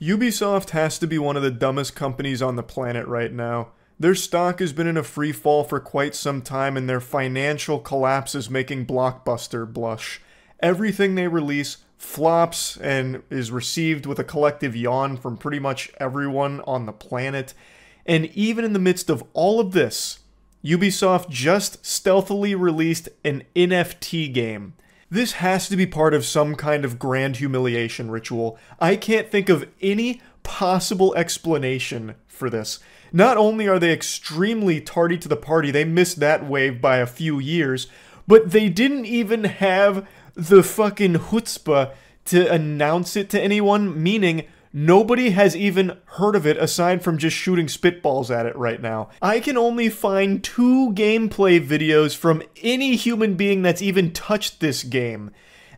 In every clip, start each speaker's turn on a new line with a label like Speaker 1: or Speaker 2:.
Speaker 1: Ubisoft has to be one of the dumbest companies on the planet right now. Their stock has been in a free fall for quite some time, and their financial collapse is making Blockbuster blush. Everything they release flops and is received with a collective yawn from pretty much everyone on the planet. And even in the midst of all of this, Ubisoft just stealthily released an NFT game. This has to be part of some kind of grand humiliation ritual. I can't think of any possible explanation for this. Not only are they extremely tardy to the party, they missed that wave by a few years, but they didn't even have the fucking chutzpah to announce it to anyone, meaning nobody has even heard of it aside from just shooting spitballs at it right now. I can only find 2 gameplay videos from any human being that's even touched this game,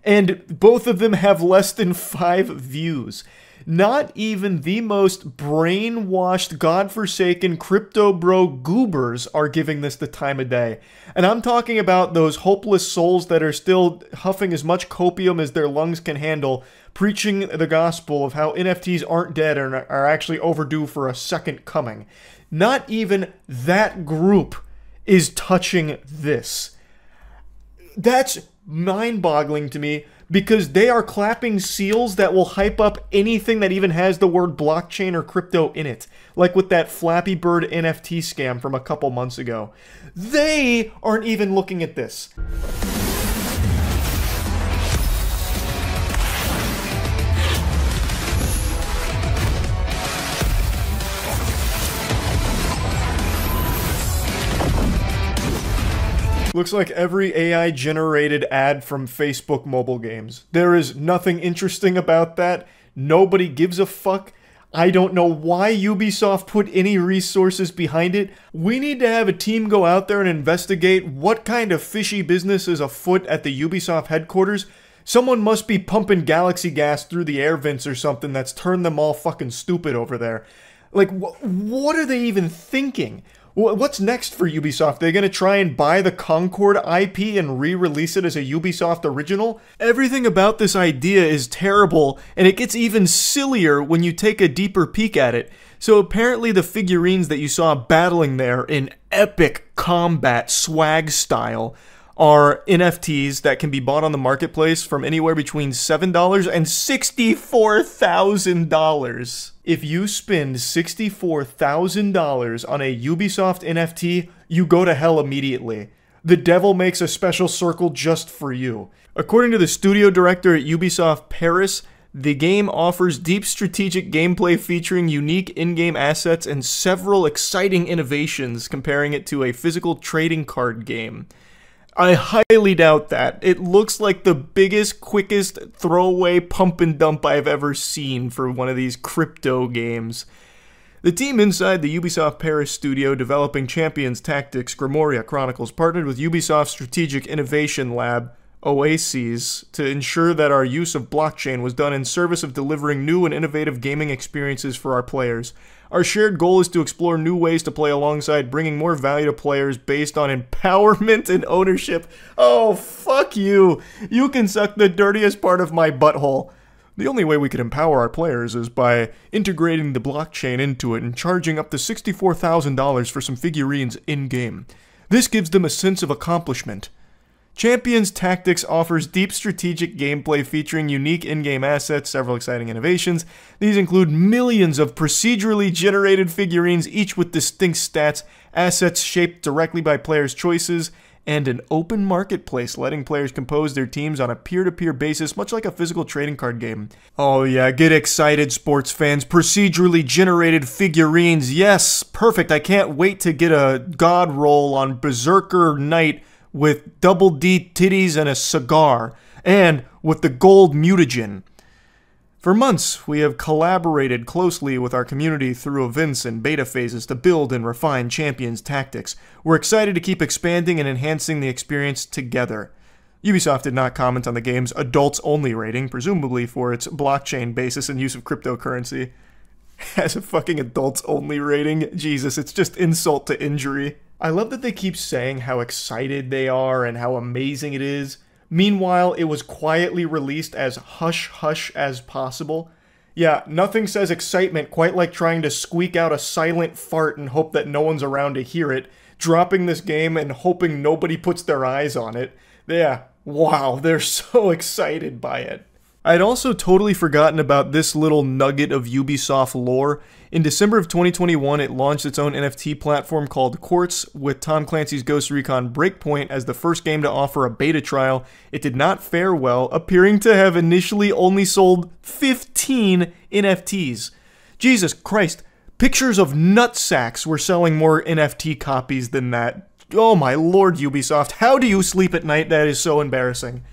Speaker 1: and both of them have less than 5 views. Not even the most brainwashed, godforsaken crypto bro goobers are giving this the time of day. And I'm talking about those hopeless souls that are still huffing as much copium as their lungs can handle, preaching the gospel of how NFTs aren't dead and are actually overdue for a second coming. Not even that group is touching this. That's mind-boggling to me, because they are clapping seals that will hype up anything that even has the word blockchain or crypto in it. Like with that Flappy Bird NFT scam from a couple months ago. They aren't even looking at this. Looks like every AI-generated ad from Facebook mobile games. There is nothing interesting about that. Nobody gives a fuck. I don't know why Ubisoft put any resources behind it. We need to have a team go out there and investigate what kind of fishy business is afoot at the Ubisoft headquarters. Someone must be pumping galaxy gas through the air vents or something that's turned them all fucking stupid over there. Like, what are they even thinking? What's next for Ubisoft? They're gonna try and buy the Concord IP and re-release it as a Ubisoft original? Everything about this idea is terrible, and it gets even sillier when you take a deeper peek at it. So apparently the figurines that you saw battling there in epic combat swag style are NFTs that can be bought on the marketplace from anywhere between $7 and $64,000. If you spend $64,000 on a Ubisoft NFT, you go to hell immediately. The devil makes a special circle just for you. According to the studio director at Ubisoft Paris, the game offers deep strategic gameplay featuring unique in-game assets and several exciting innovations, comparing it to a physical trading card game. I highly doubt that. It looks like the biggest, quickest throwaway pump and dump I've ever seen for one of these crypto games. The team inside the Ubisoft Paris studio developing Champions Tactics Grimoria Chronicles partnered with Ubisoft Strategic Innovation Lab, OASIS, to ensure that our use of blockchain was done in service of delivering new and innovative gaming experiences for our players. Our shared goal is to explore new ways to play alongside, bringing more value to players based on empowerment and ownership. Oh, fuck you. You can suck the dirtiest part of my butthole. The only way we could empower our players is by integrating the blockchain into it and charging up to $64,000 for some figurines in-game. This gives them a sense of accomplishment. Champions Tactics offers deep strategic gameplay featuring unique in-game assets, several exciting innovations. These include millions of procedurally generated figurines, each with distinct stats, assets shaped directly by players' choices, and an open marketplace letting players compose their teams on a peer-to-peer basis, much like a physical trading card game. Oh yeah, get excited, sports fans. Procedurally generated figurines. Yes, perfect. I can't wait to get a god roll on Berserker Knight with double D titties and a cigar, and with the gold mutagen. For months, we have collaborated closely with our community through events and beta phases to build and refine Champions Tactics. We're excited to keep expanding and enhancing the experience together. Ubisoft did not comment on the game's adults-only rating, presumably for its blockchain basis and use of cryptocurrency. Has a fucking adults-only rating? Jesus, it's just insult to injury. I love that they keep saying how excited they are and how amazing it is. Meanwhile, it was quietly released as hush-hush as possible. Yeah, nothing says excitement quite like trying to squeak out a silent fart and hope that no one's around to hear it, dropping this game and hoping nobody puts their eyes on it. Yeah, wow, they're so excited by it. I'd also totally forgotten about this little nugget of Ubisoft lore. In December of 2021, it launched its own NFT platform called Quartz, with Tom Clancy's Ghost Recon Breakpoint as the first game to offer a beta trial. It did not fare well, appearing to have initially only sold 15 NFTs. Jesus Christ, pictures of nutsacks were selling more NFT copies than that. Oh my lord, Ubisoft, how do you sleep at night? That is so embarrassing.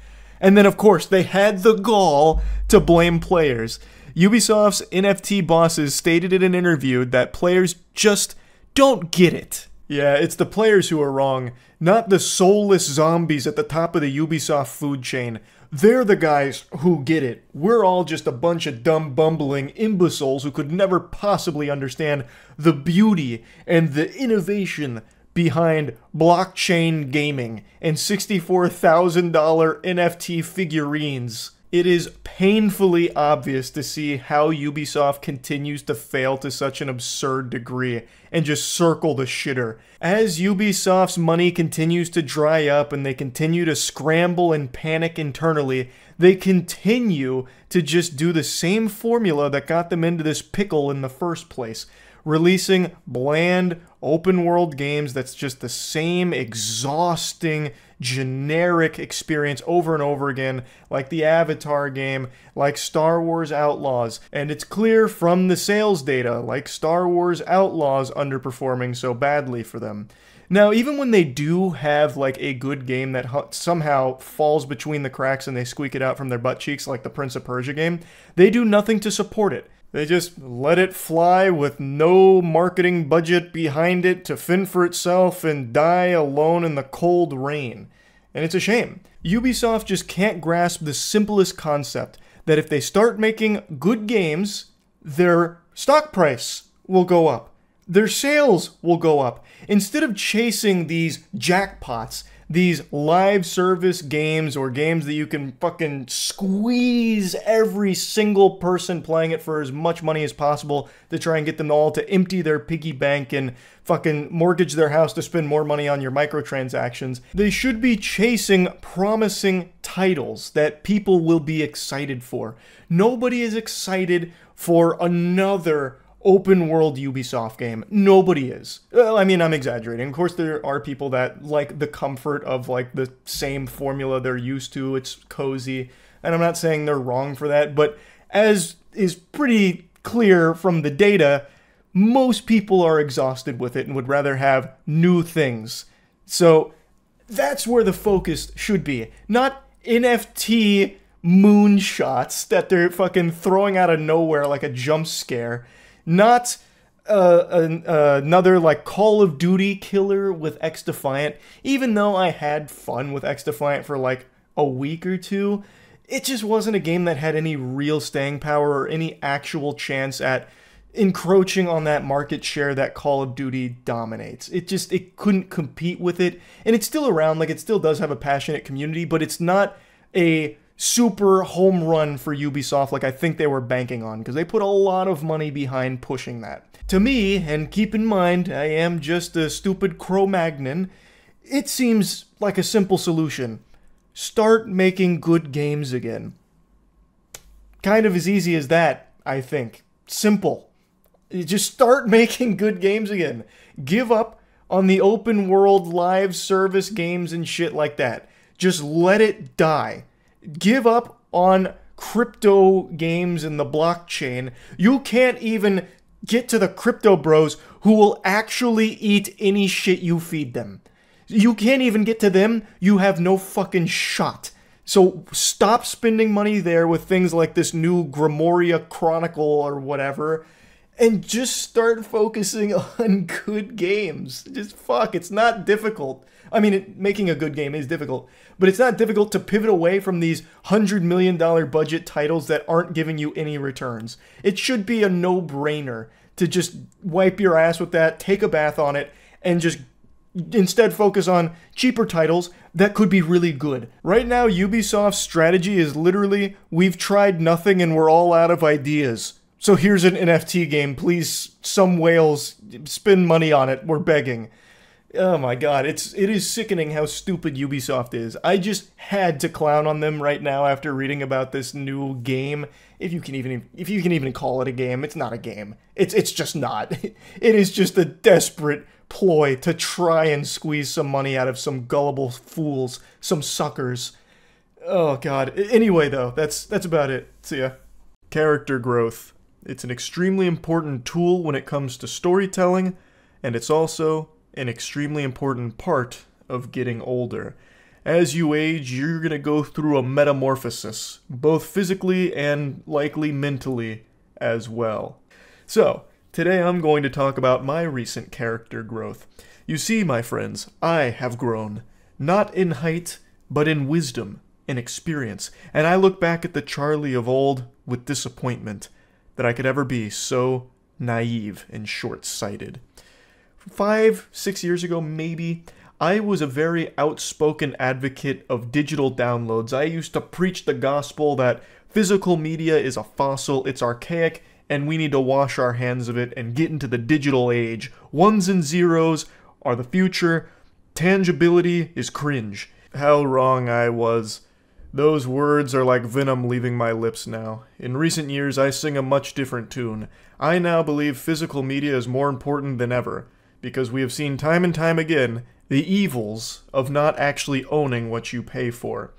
Speaker 1: And then, of course, they had the gall to blame players. Ubisoft's NFT bosses stated in an interview that players just don't get it. Yeah, it's the players who are wrong, not the soulless zombies at the top of the Ubisoft food chain. They're the guys who get it. We're all just a bunch of dumb, bumbling imbeciles who could never possibly understand the beauty and the innovation behind blockchain gaming and $64,000 NFT figurines. It is painfully obvious to see how Ubisoft continues to fail to such an absurd degree and just circle the shitter. As Ubisoft's money continues to dry up and they continue to scramble and panic internally, they continue to just do the same formula that got them into this pickle in the first place. Releasing bland, open-world games that's just the same exhausting, generic experience over and over again, like the Avatar game, like Star Wars Outlaws. And it's clear from the sales data, like Star Wars Outlaws underperforming so badly for them. Now, even when they do have like a good game that somehow falls between the cracks and they squeak it out from their butt cheeks, like the Prince of Persia game, they do nothing to support it. They just let it fly with no marketing budget behind it to fend for itself and die alone in the cold rain. And it's a shame. Ubisoft just can't grasp the simplest concept that if they start making good games, their stock price will go up. Their sales will go up. Instead of chasing these jackpots, these live service games or games that you can fucking squeeze every single person playing it for as much money as possible to try and get them all to empty their piggy bank and fucking mortgage their house to spend more money on your microtransactions. They should be chasing promising titles that people will be excited for. Nobody is excited for another open world Ubisoft game. Nobody is. Well, I mean, I'm exaggerating. Of course, there are people that like the comfort of like the same formula they're used to. It's cozy. And I'm not saying they're wrong for that, but as is pretty clear from the data, most people are exhausted with it and would rather have new things. So that's where the focus should be. Not NFT moonshots that they're fucking throwing out of nowhere like a jump scare. Not another like Call of Duty killer with X-Defiant. Even though I had fun with X-Defiant for like a week or two, it just wasn't a game that had any real staying power or any actual chance at encroaching on that market share that Call of Duty dominates. It couldn't compete with it. And it's still around, like it still does have a passionate community, but it's not a super home run for Ubisoft like I think they were banking on, because they put a lot of money behind pushing that. To me, and keep in mind, I am just a stupid Cro-Magnon, it seems like a simple solution. Start making good games again. Kind of as easy as that, I think. Simple. Just start making good games again. Give up on the open world live service games and shit like that. Just let it die. Give up on crypto games and the blockchain. You can't even get to the crypto bros who will actually eat any shit you feed them. You can't even get to them. You have no fucking shot. So stop spending money there with things like this new Grimoria Chronicle or whatever, and just start focusing on good games. Just fuck, it's not difficult. I mean, making a good game is difficult, but it's not difficult to pivot away from these $100 million budget titles that aren't giving you any returns. It should be a no-brainer to just wipe your ass with that, take a bath on it, and just instead focus on cheaper titles that could be really good. Right now, Ubisoft's strategy is literally, we've tried nothing and we're all out of ideas. So here's an NFT game, please, some whales, spend money on it, we're begging. Oh my god, it is sickening how stupid Ubisoft is. I just had to clown on them right now after reading about this new game. If you can even call it a game, it's not a game. It's just not. It is just a desperate ploy to try and squeeze some money out of some gullible fools, some suckers. Oh god. Anyway though, that's about it. See ya. Character growth. It's an extremely important tool when it comes to storytelling, and it's also an extremely important part of getting older. As you age, you're going to go through a metamorphosis, both physically and likely mentally as well. So, today I'm going to talk about my recent character growth. You see, my friends, I have grown, not in height, but in wisdom and experience, and I look back at the Charlie of old with disappointment that I could ever be so naive and short-sighted. 5-6 years ago, maybe, I was a very outspoken advocate of digital downloads. I used to preach the gospel that physical media is a fossil, it's archaic, and we need to wash our hands of it and get into the digital age. Ones and zeros are the future. Tangibility is cringe. How wrong I was. Those words are like venom leaving my lips now. In recent years, I sing a much different tune. I now believe physical media is more important than ever, because we have seen time and time again the evils of not actually owning what you pay for.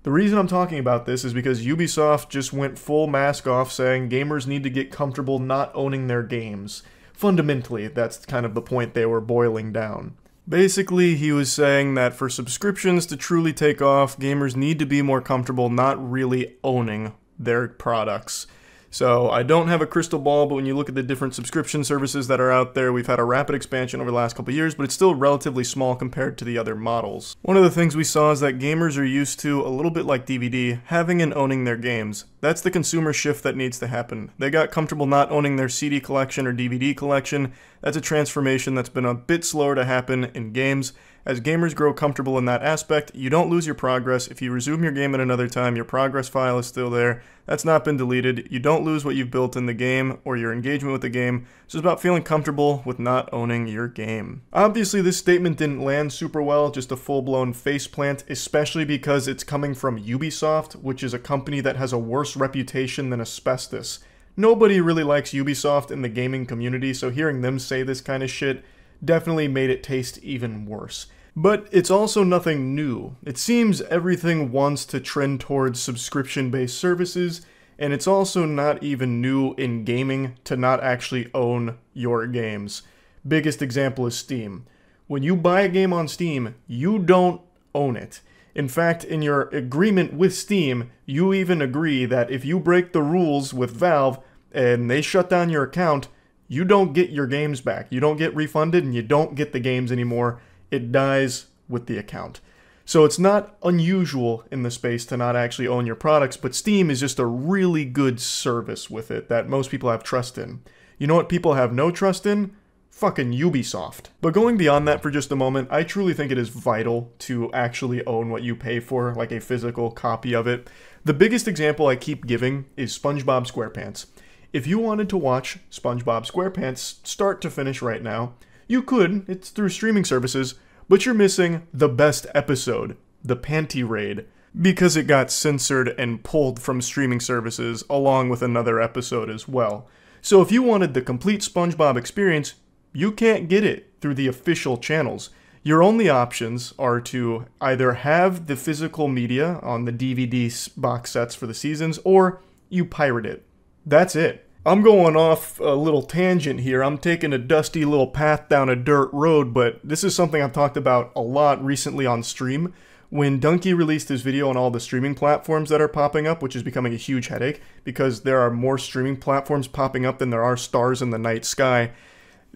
Speaker 1: The reason I'm talking about this is because Ubisoft just went full mask off saying gamers need to get comfortable not owning their games. Fundamentally, that's kind of the point they were boiling down. Basically, he was saying that for subscriptions to truly take off, gamers need to be more comfortable not really owning their products. So, I don't have a crystal ball, but when you look at the different subscription services that are out there, we've had a rapid expansion over the last couple of years, but it's still relatively small compared to the other models. One of the things we saw is that gamers are used to, a little bit like DVD, having and owning their games. That's the consumer shift that needs to happen. They got comfortable not owning their CD collection or DVD collection. That's a transformation that's been a bit slower to happen in games. As gamers grow comfortable in that aspect, you don't lose your progress. If you resume your game at another time, your progress file is still there. That's not been deleted. You don't lose what you've built in the game or your engagement with the game. It's just about feeling comfortable with not owning your game. Obviously, this statement didn't land super well, just a full-blown faceplant, especially because it's coming from Ubisoft, which is a company that has a worse reputation than asbestos. Nobody really likes Ubisoft in the gaming community, so hearing them say this kind of shit definitely made it taste even worse. But it's also nothing new. It seems everything wants to trend towards subscription-based services, and it's also not even new in gaming to not actually own your games. Biggest example is Steam. When you buy a game on Steam, you don't own it. In fact, in your agreement with Steam, you even agree that if you break the rules with Valve and they shut down your account, you don't get your games back. You don't get refunded and you don't get the games anymore. It dies with the account. So it's not unusual in the space to not actually own your products, but Steam is just a really good service with it that most people have trust in. You know what people have no trust in? Fucking Ubisoft. But going beyond that for just a moment, I truly think it is vital to actually own what you pay for, like a physical copy of it. The biggest example I keep giving is SpongeBob SquarePants. If you wanted to watch SpongeBob SquarePants start to finish right now, you could, it's through streaming services, but you're missing the best episode, the Panty Raid, because it got censored and pulled from streaming services along with another episode as well. So if you wanted the complete SpongeBob experience, you can't get it through the official channels. Your only options are to either have the physical media on the DVD box sets for the seasons, or you pirate it. That's it. I'm going off a little tangent here. I'm taking a dusty little path down a dirt road, but this is something I've talked about a lot recently on stream. When Donkey released his video on all the streaming platforms that are popping up, which is becoming a huge headache because there are more streaming platforms popping up than there are stars in the night sky,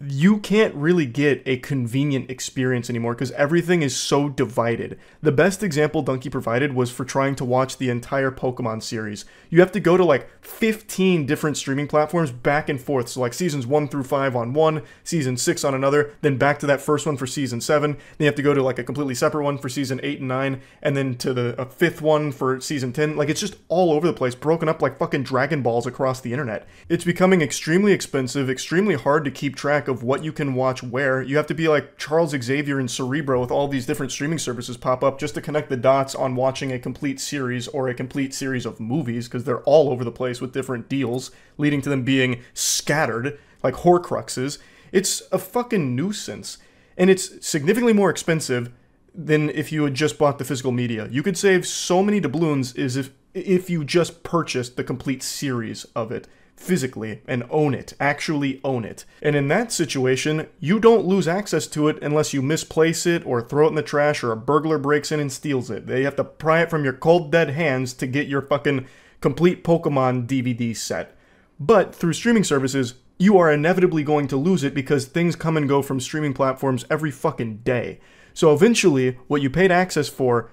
Speaker 1: you can't really get a convenient experience anymore because everything is so divided. The best example Donkey provided was for trying to watch the entire Pokemon series. You have to go to like 15 different streaming platforms back and forth. So like seasons 1 through 5 on one, season 6 on another, then back to that first one for season 7. Then you have to go to like a completely separate one for season 8 and 9, and then to a fifth one for season 10. Like it's just all over the place, broken up like fucking Dragon Balls across the internet. It's becoming extremely expensive, extremely hard to keep track of what you can watch where. You have to be like Charles Xavier and Cerebro with all these different streaming services pop up just to connect the dots on watching a complete series or a complete series of movies, because they're all over the place with different deals, leading to them being scattered like Horcruxes. It's a fucking nuisance. And it's significantly more expensive than if you had just bought the physical media. You could save so many doubloons as if you just purchased the complete series of it physically and own it, actually own it. And in that situation, you don't lose access to it unless you misplace it or throw it in the trash or a burglar breaks in and steals it. They have to pry it from your cold dead hands to get your fucking complete Pokemon DVD set. But through streaming services, you are inevitably going to lose it because things come and go from streaming platforms every fucking day. So eventually, what you paid access for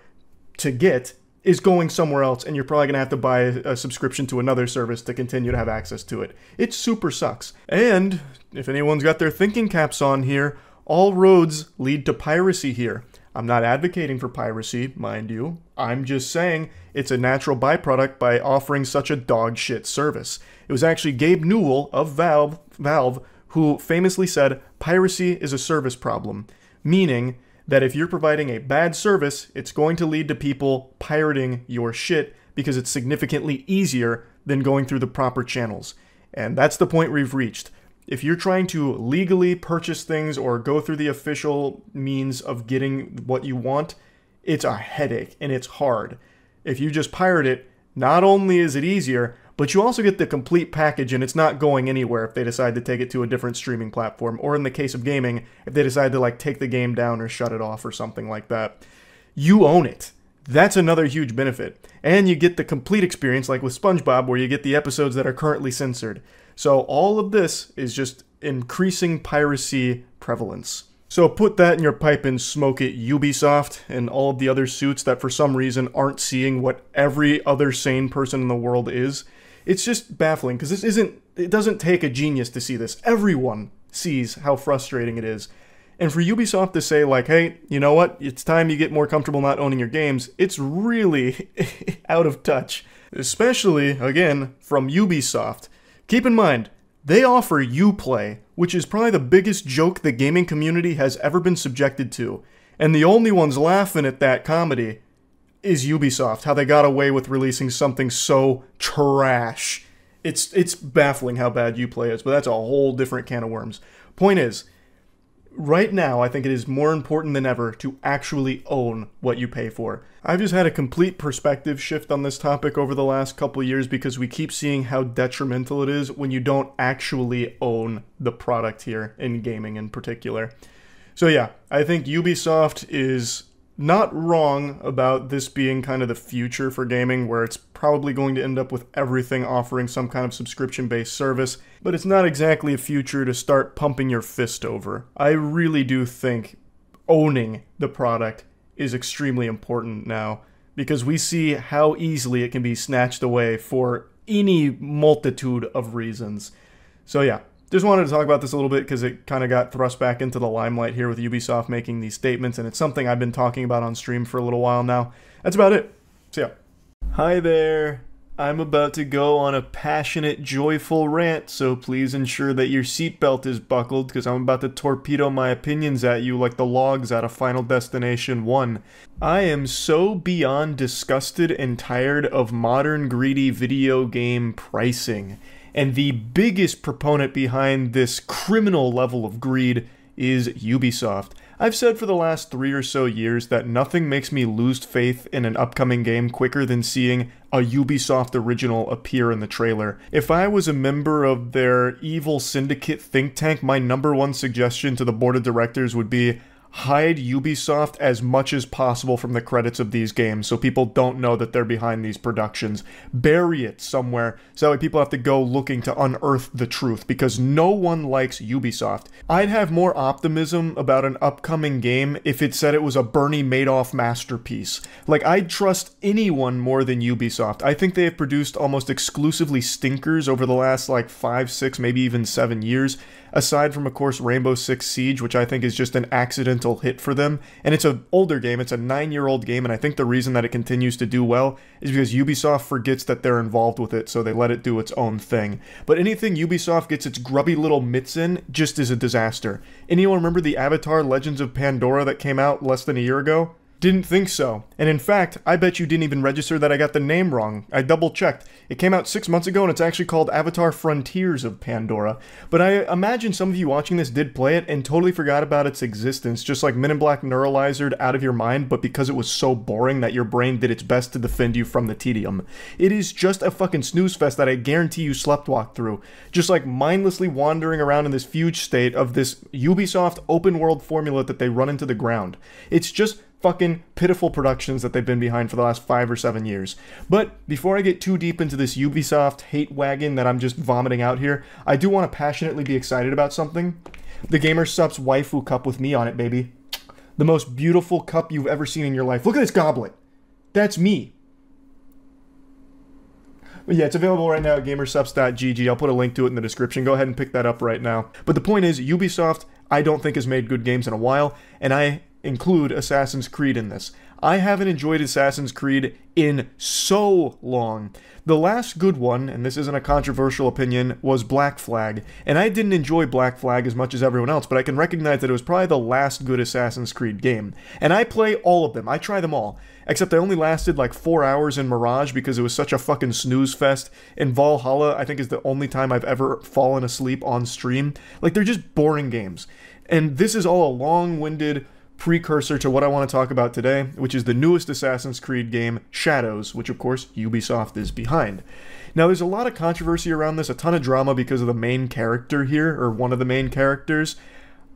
Speaker 1: to get is going somewhere else, and you're probably going to have to buy a subscription to another service to continue to have access to it. It super sucks. And if anyone's got their thinking caps on here, all roads lead to piracy here. I'm not advocating for piracy, mind you. I'm just saying it's a natural byproduct by offering such a dog shit service. It was actually Gabe Newell of Valve who famously said, "Piracy is a service problem," meaning that if you're providing a bad service, it's going to lead to people pirating your shit because it's significantly easier than going through the proper channels. And that's the point we've reached. If you're trying to legally purchase things or go through the official means of getting what you want, it's a headache and it's hard. If you just pirate it, not only is it easier, but you also get the complete package and it's not going anywhere if they decide to take it to a different streaming platform, or in the case of gaming, if they decide to like take the game down or shut it off or something like that. You own it. That's another huge benefit. And you get the complete experience like with SpongeBob, where you get the episodes that are currently censored. So all of this is just increasing piracy prevalence. So put that in your pipe and smoke it, Ubisoft and all of the other suits that for some reason aren't seeing what every other sane person in the world is. It's just baffling because it doesn't take a genius to see this. Everyone sees how frustrating it is. And for Ubisoft to say like, hey, you know what? It's time you get more comfortable not owning your games. It's really out of touch. Especially, again, from Ubisoft. Keep in mind, they offer Uplay, which is probably the biggest joke the gaming community has ever been subjected to. And the only ones laughing at that comedy is Ubisoft, how they got away with releasing something so trash. It's baffling how bad Uplay is, but that's a whole different can of worms. Point is, right now, I think it is more important than ever to actually own what you pay for. I've just had a complete perspective shift on this topic over the last couple of years because we keep seeing how detrimental it is when you don't actually own the product here, in gaming in particular. So yeah, I think Ubisoft is not wrong about this being kind of the future for gaming, where it's probably going to end up with everything offering some kind of subscription-based service, but it's not exactly a future to start pumping your fist over. I really do think owning the product is extremely important now, because we see how easily it can be snatched away for any multitude of reasons. So yeah, just wanted to talk about this a little bit because it kind of got thrust back into the limelight here with Ubisoft making these statements, and it's something I've been talking about on stream for a little while now. That's about it. See ya. Hi there. I'm about to go on a passionate, joyful rant, so please ensure that your seatbelt is buckled because I'm about to torpedo my opinions at you like the logs out of Final Destination 1. I am so beyond disgusted and tired of modern greedy video game pricing. And the biggest proponent behind this criminal level of greed is Ubisoft. I've said for the last 3 or so years that nothing makes me lose faith in an upcoming game quicker than seeing a Ubisoft original appear in the trailer. If I was a member of their evil syndicate think tank, my #1 suggestion to the board of directors would be, hide Ubisoft as much as possible from the credits of these games so people don't know that they're behind these productions. Bury it somewhere so that way people have to go looking to unearth the truth, because no one likes Ubisoft. I'd have more optimism about an upcoming game if it said it was a Bernie Madoff masterpiece. Like, I'd trust anyone more than Ubisoft. I think they have produced almost exclusively stinkers over the last like 5, 6, maybe even 7 years. Aside from, of course, Rainbow Six Siege, which I think is just an accidental hit for them. And it's an older game, it's a 9-year-old game, and I think the reason that it continues to do well is because Ubisoft forgets that they're involved with it, so they let it do its own thing. But anything Ubisoft gets its grubby little mitts in just is a disaster. Anyone remember the Avatar Legends of Pandora that came out less than a year ago? Didn't think so. And in fact, I bet you didn't even register that I got the name wrong. I double checked. It came out 6 months ago and it's actually called Avatar Frontiers of Pandora. But I imagine some of you watching this did play it and totally forgot about its existence, just like Men in Black Neuralizered out of your mind, but because it was so boring that your brain did its best to defend you from the tedium. It is just a fucking snooze fest that I guarantee you sleptwalked through. Just like mindlessly wandering around in this fugue state of this Ubisoft open world formula that they run into the ground. It's just fucking pitiful productions that they've been behind for the last 5 or 7 years. But before I get too deep into this Ubisoft hate wagon that I'm just vomiting out here, I do want to passionately be excited about something. The GamerSupps Waifu Cup with me on it, baby. The most beautiful cup you've ever seen in your life. Look at this goblet. That's me. But yeah, it's available right now at gamersupps.gg. I'll put a link to it in the description. Go ahead and pick that up right now. But the point is, Ubisoft, I don't think has made good games in a while, and I include Assassin's Creed in this. I haven't enjoyed Assassin's Creed in so long. The last good one, and this isn't a controversial opinion, was Black Flag. And I didn't enjoy Black Flag as much as everyone else, but I can recognize that it was probably the last good Assassin's Creed game. And I play all of them. I try them all. Except I only lasted like 4 hours in Mirage because it was such a fucking snooze fest. And Valhalla, I think, is the only time I've ever fallen asleep on stream. Like, they're just boring games. And this is all a long-winded precursor to what I want to talk about today, which is the newest Assassin's Creed game, Shadows, which of course Ubisoft is behind. Now there's a lot of controversy around this, a ton of drama because of the main character here, or one of the main characters.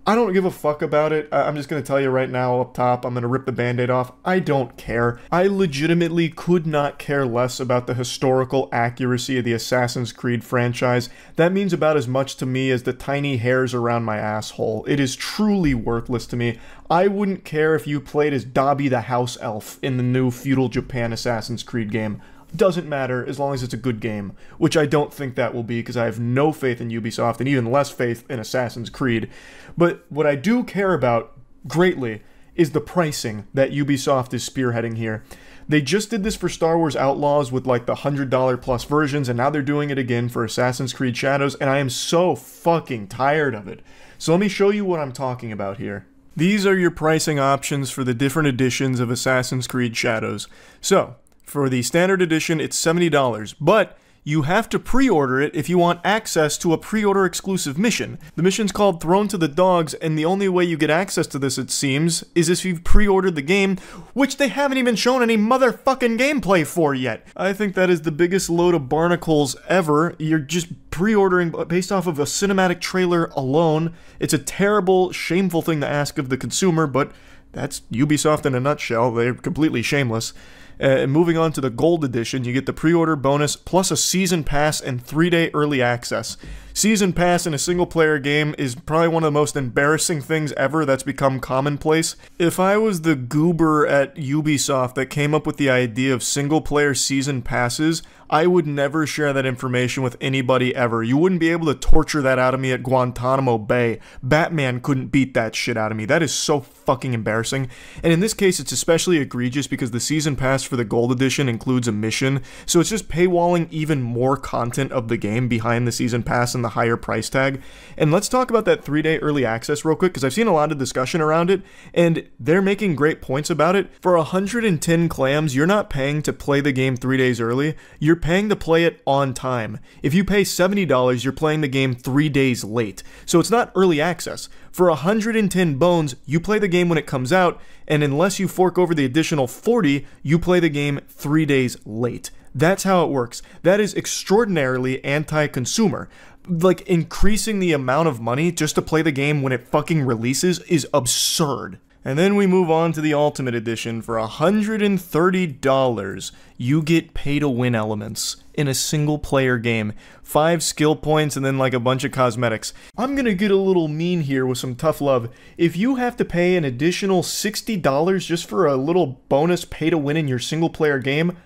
Speaker 1: I don't give a fuck about it. I'm just going to tell you right now up top, I'm going to rip the band-aid off. I don't care. I legitimately could not care less about the historical accuracy of the Assassin's Creed franchise. That means about as much to me as the tiny hairs around my asshole. It is truly worthless to me. I wouldn't care if you played as Dabi the House Elf in the new Feudal Japan Assassin's Creed game. Doesn't matter as long as it's a good game, which I don't think that will be because I have no faith in Ubisoft and even less faith in Assassin's Creed. But what I do care about greatly is the pricing that Ubisoft is spearheading here. They just did this for Star Wars Outlaws with like the $100 plus versions, and now they're doing it again for Assassin's Creed Shadows, and I am so fucking tired of it. So let me show you what I'm talking about here. These are your pricing options for the different editions of Assassin's Creed Shadows. So, for the standard edition, it's $70, but you have to pre-order it if you want access to a pre-order exclusive mission. The mission's called Thrown to the Dogs, and the only way you get access to this, it seems, is if you've pre-ordered the game, which they haven't even shown any motherfucking gameplay for yet. I think that is the biggest load of barnacles ever. You're just pre-ordering based off of a cinematic trailer alone. It's a terrible, shameful thing to ask of the consumer, but that's Ubisoft in a nutshell. They're completely shameless. Moving on to the Gold Edition, you get the pre-order bonus plus a Season Pass and 3-day early access. Season Pass in a single-player game is probably one of the most embarrassing things ever that's become commonplace. If I was the goober at Ubisoft that came up with the idea of single-player Season Passes, I would never share that information with anybody ever. You wouldn't be able to torture that out of me at Guantanamo Bay. Batman couldn't beat that shit out of me. That is so fucking embarrassing. And in this case, it's especially egregious because the Season Pass for the Gold Edition includes a mission, so it's just paywalling even more content of the game behind the Season Pass and the higher price tag. And let's talk about that 3-day early access real quick, because I've seen a lot of discussion around it, and they're making great points about it. For 110 clams, you're not paying to play the game 3 days early, you're paying to play it on time. If you pay $70, you're playing the game 3 days late. So it's not early access. For 110 bones, you play the game when it comes out, and unless you fork over the additional 40, you play the game 3 days late. That's how it works. That is extraordinarily anti-consumer. Like, increasing the amount of money just to play the game when it fucking releases is absurd. And then we move on to the Ultimate Edition. For $130, you get pay-to-win elements in a single-player game. 5 skill points and then like a bunch of cosmetics. I'm gonna get a little mean here with some tough love. If you have to pay an additional $60 just for a little bonus pay-to-win in your single-player game,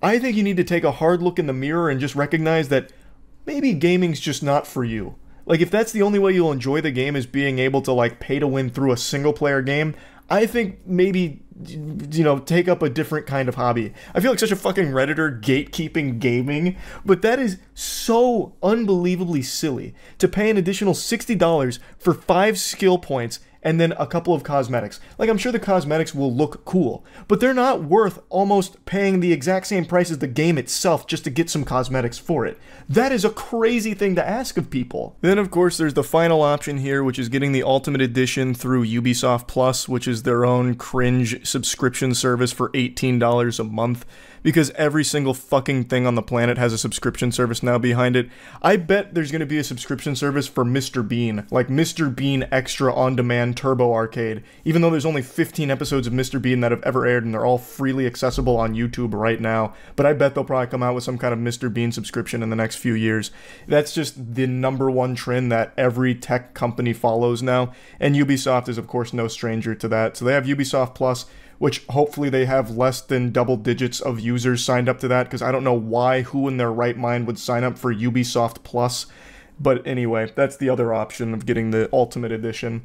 Speaker 1: I think you need to take a hard look in the mirror and just recognize that maybe gaming's just not for you. Like, if that's the only way you'll enjoy the game is being able to, like, pay to win through a single-player game, I think maybe, you know, take up a different kind of hobby. I feel like such a fucking Redditor gatekeeping gaming, but that is so unbelievably silly to pay an additional $60 for 5 skill points and then a couple of cosmetics. Like, I'm sure the cosmetics will look cool, but they're not worth almost paying the exact same price as the game itself just to get some cosmetics for it. That is a crazy thing to ask of people. Then, of course, there's the final option here, which is getting the Ultimate Edition through Ubisoft Plus, which is their own cringe subscription service for $18 a month. Because every single fucking thing on the planet has a subscription service now behind it. I bet there's going to be a subscription service for Mr. Bean, like Mr. Bean Extra On Demand Turbo Arcade, even though there's only 15 episodes of Mr. Bean that have ever aired and they're all freely accessible on YouTube right now. But I bet they'll probably come out with some kind of Mr. Bean subscription in the next few years. That's just the #1 trend that every tech company follows now, and Ubisoft is of course no stranger to that. So they have Ubisoft Plus, which hopefully they have less than double digits of users signed up to that, because I don't know who in their right mind would sign up for Ubisoft Plus. But anyway, that's the other option of getting the Ultimate Edition.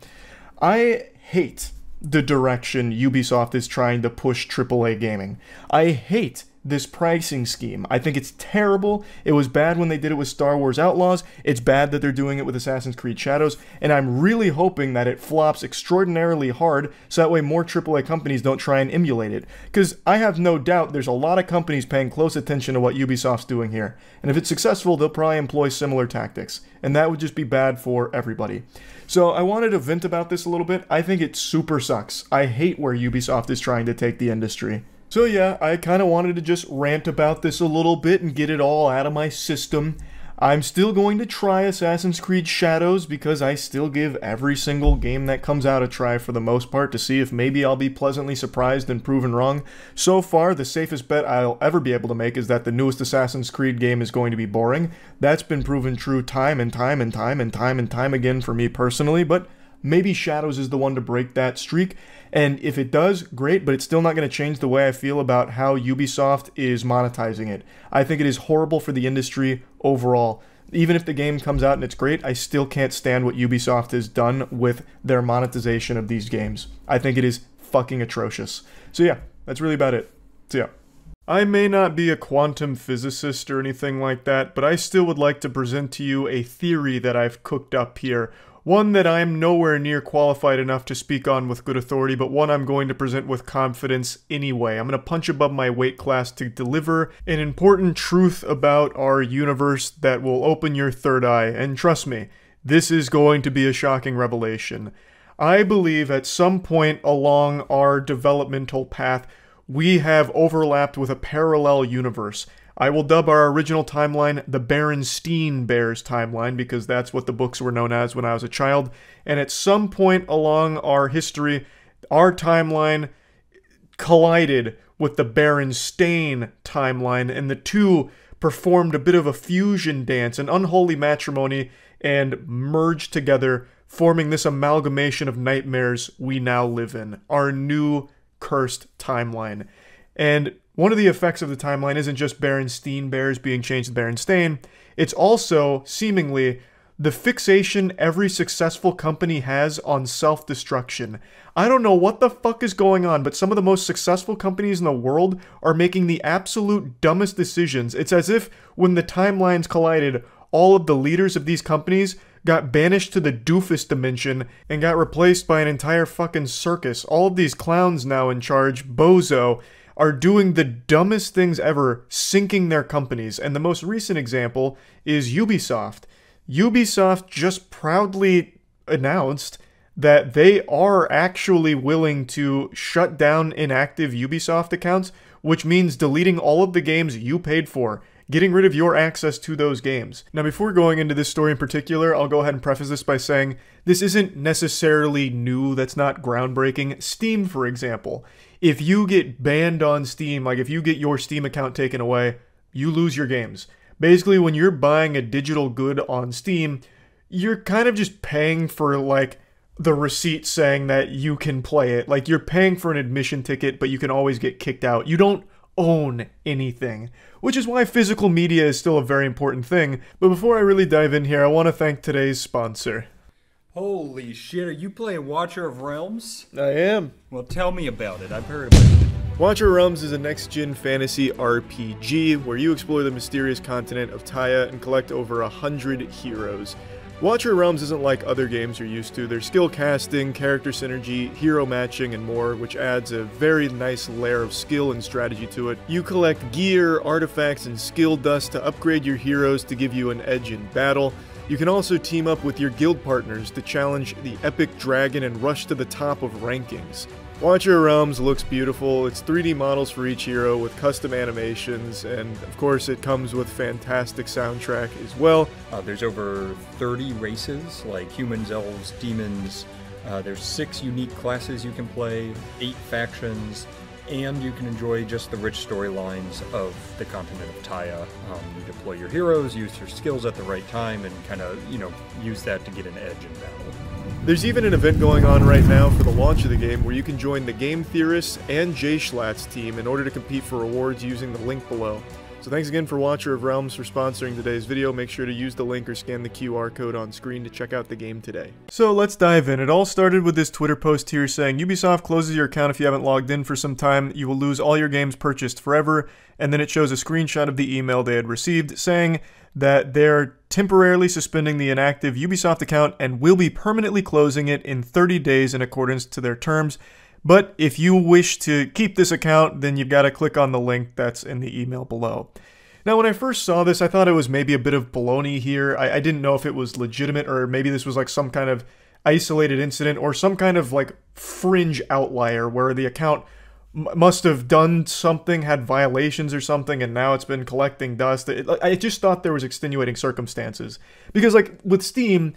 Speaker 1: I hate the direction Ubisoft is trying to push AAA gaming. I hate this pricing scheme. I think it's terrible. It was bad when they did it with Star Wars Outlaws. It's bad that they're doing it with Assassin's Creed Shadows, and I'm really hoping that it flops extraordinarily hard so that way more AAA companies don't try and emulate it. Because I have no doubt there's a lot of companies paying close attention to what Ubisoft's doing here. And if it's successful, they'll probably employ similar tactics. And that would just be bad for everybody. So I wanted to vent about this a little bit. I think it super sucks. I hate where Ubisoft is trying to take the industry. So yeah, I kind of wanted to just rant about this a little bit and get it all out of my system. I'm still going to try Assassin's Creed Shadows because I still give every single game that comes out a try for the most part to see if maybe I'll be pleasantly surprised and proven wrong. So far, the safest bet I'll ever be able to make is that the newest Assassin's Creed game is going to be boring. That's been proven true time and time and time and time and time again for me personally, but maybe Shadows is the one to break that streak. And if it does, great, but it's still not going to change the way I feel about how Ubisoft is monetizing it. I think it is horrible for the industry overall. Even if the game comes out and it's great, I still can't stand what Ubisoft has done with their monetization of these games. I think it is fucking atrocious. So yeah, that's really about it. So yeah. I may not be a quantum physicist or anything like that, but I still would like to present to you a theory that I've cooked up here. One that I am nowhere near qualified enough to speak on with good authority, but one I'm going to present with confidence anyway. I'm going to punch above my weight class to deliver an important truth about our universe that will open your third eye, and trust me, this is going to be a shocking revelation. I believe at some point along our developmental path, we have overlapped with a parallel universe. I will dub our original timeline the Berenstein Bears timeline because that's what the books were known as when I was a child. And at some point along our history, our timeline collided with the Berenstain timeline, and the two performed a bit of a fusion dance, an unholy matrimony, and merged together, forming this amalgamation of nightmares we now live in, our new cursed timeline. And one of the effects of the timeline isn't just Berenstein Bears being changed to Berenstain, it's also, seemingly, the fixation every successful company has on self-destruction. I don't know what the fuck is going on, but some of the most successful companies in the world are making the absolute dumbest decisions. It's as if, when the timelines collided, all of the leaders of these companies got banished to the doofus dimension and got replaced by an entire fucking circus. All of these clowns now in charge, bozo, are doing the dumbest things ever, sinking their companies. And the most recent example is Ubisoft. Ubisoft just proudly announced that they are actually willing to shut down inactive Ubisoft accounts, which means deleting all of the games you paid for, getting rid of your access to those games. Now, before going into this story in particular, I'll go ahead and preface this by saying this isn't necessarily new, that's not groundbreaking. Steam, for example, if you get banned on Steam, like if you get your Steam account taken away, you lose your games. Basically, when you're buying a digital good on Steam, you're kind of just paying for, like, the receipt saying that you can play it. Like, you're paying for an admission ticket, but you can always get kicked out. You don't own anything, which is why physical media is still a very important thing. But before I really dive in here, I want to thank today's sponsor.
Speaker 2: Holy shit, are you playing Watcher of Realms?
Speaker 1: I am.
Speaker 2: Well, tell me about it. I've heard about it.
Speaker 1: Watcher of Realms is a next-gen fantasy RPG where you explore the mysterious continent of Taya and collect over 100 heroes. Watcher of Realms isn't like other games you're used to. There's skill casting, character synergy, hero matching, and more, which adds a very nice layer of skill and strategy to it. You collect gear, artifacts, and skill dust to upgrade your heroes to give you an edge in battle. You can also team up with your guild partners to challenge the epic dragon and rush to the top of rankings. Watcher of Realms looks beautiful. It's 3D models for each hero with custom animations, and of course it comes with fantastic soundtrack as well.
Speaker 2: There's over 30 races, like humans, elves, demons. There's 6 unique classes you can play, 8 factions, and you can enjoy just the rich storylines of the continent of Taya. You deploy your heroes, use your skills at the right time, and kind of, use that to get an edge in battle.
Speaker 1: There's even an event going on right now for the launch of the game where you can join the Game Theorists and J-Schlatt's team in order to compete for rewards using the link below. So thanks again for Watcher of Realms for sponsoring today's video. Make sure to use the link or scan the QR code on screen to check out the game today. So let's dive in. It all started with this Twitter post here saying, Ubisoft closes your account if you haven't logged in for some time. You will lose all your games purchased forever. And then it shows a screenshot of the email they had received saying that they're temporarily suspending the inactive Ubisoft account and will be permanently closing it in 30 days in accordance to their terms. But if you wish to keep this account, then you've got to click on the link that's in the email below. Now, when I first saw this, I thought it was maybe a bit of baloney here. I didn't know if it was legitimate or maybe this was like some kind of isolated incident or some kind of like fringe outlier where the account must have done something, had violations or something, and now it's been collecting dust. I just thought there was extenuating circumstances. Because, like, with Steam,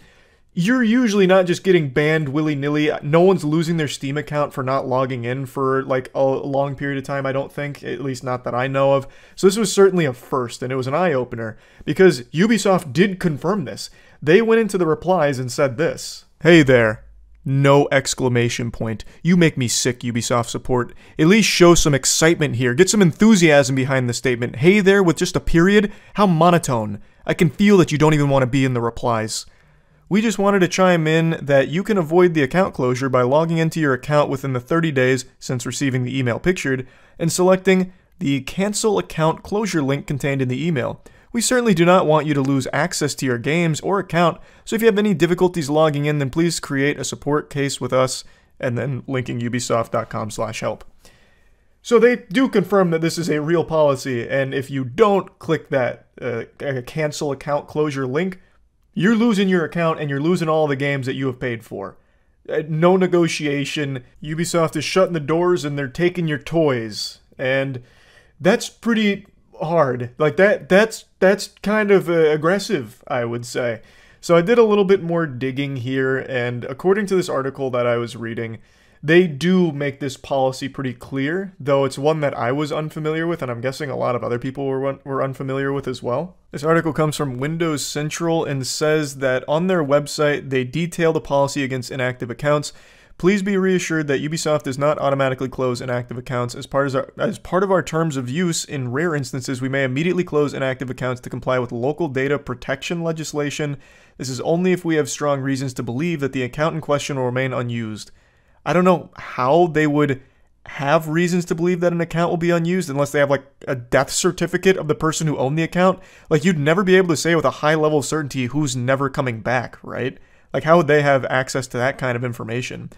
Speaker 1: you're usually not just getting banned willy-nilly. No one's losing their Steam account for not logging in for, like, a long period of time, I don't think. At least not that I know of. So this was certainly a first, and it was an eye-opener. Because Ubisoft did confirm this. They went into the replies and said this. Hey there. No exclamation point. You make me sick, Ubisoft support. At least show some excitement here. Get some enthusiasm behind the statement. Hey there with just a period? How monotone. I can feel that you don't even want to be in the replies. We just wanted to chime in that you can avoid the account closure by logging into your account within the 30 days since receiving the email pictured and selecting the cancel account closure link contained in the email. We certainly do not want you to lose access to your games or account, so if you have any difficulties logging in, then please create a support case with us, and then linking ubisoft.com/help. So they do confirm that this is a real policy, and if you don't click that cancel account closure link, you're losing your account and you're losing all the games that you have paid for. No negotiation. Ubisoft is shutting the doors and they're taking your toys, and that's pretty hard. Like that's kind of aggressive, I would say. So I did a little bit more digging here, and according to this article that I was reading, they do make this policy pretty clear, though it's one that I was unfamiliar with, and I'm guessing a lot of other people were unfamiliar with as well. This article comes from Windows Central and says that on their website they detail the policy against inactive accounts. Please be reassured that Ubisoft does not automatically close inactive accounts. As part of our terms of use, in rare instances, we may immediately close inactive accounts to comply with local data protection legislation. This is only if we have strong reasons to believe that the account in question will remain unused. I don't know how they would have reasons to believe that an account will be unused unless they have like a death certificate of the person who owned the account. Like, you'd never be able to say with a high level of certainty who's never coming back, right? Like, how would they have access to that kind of information?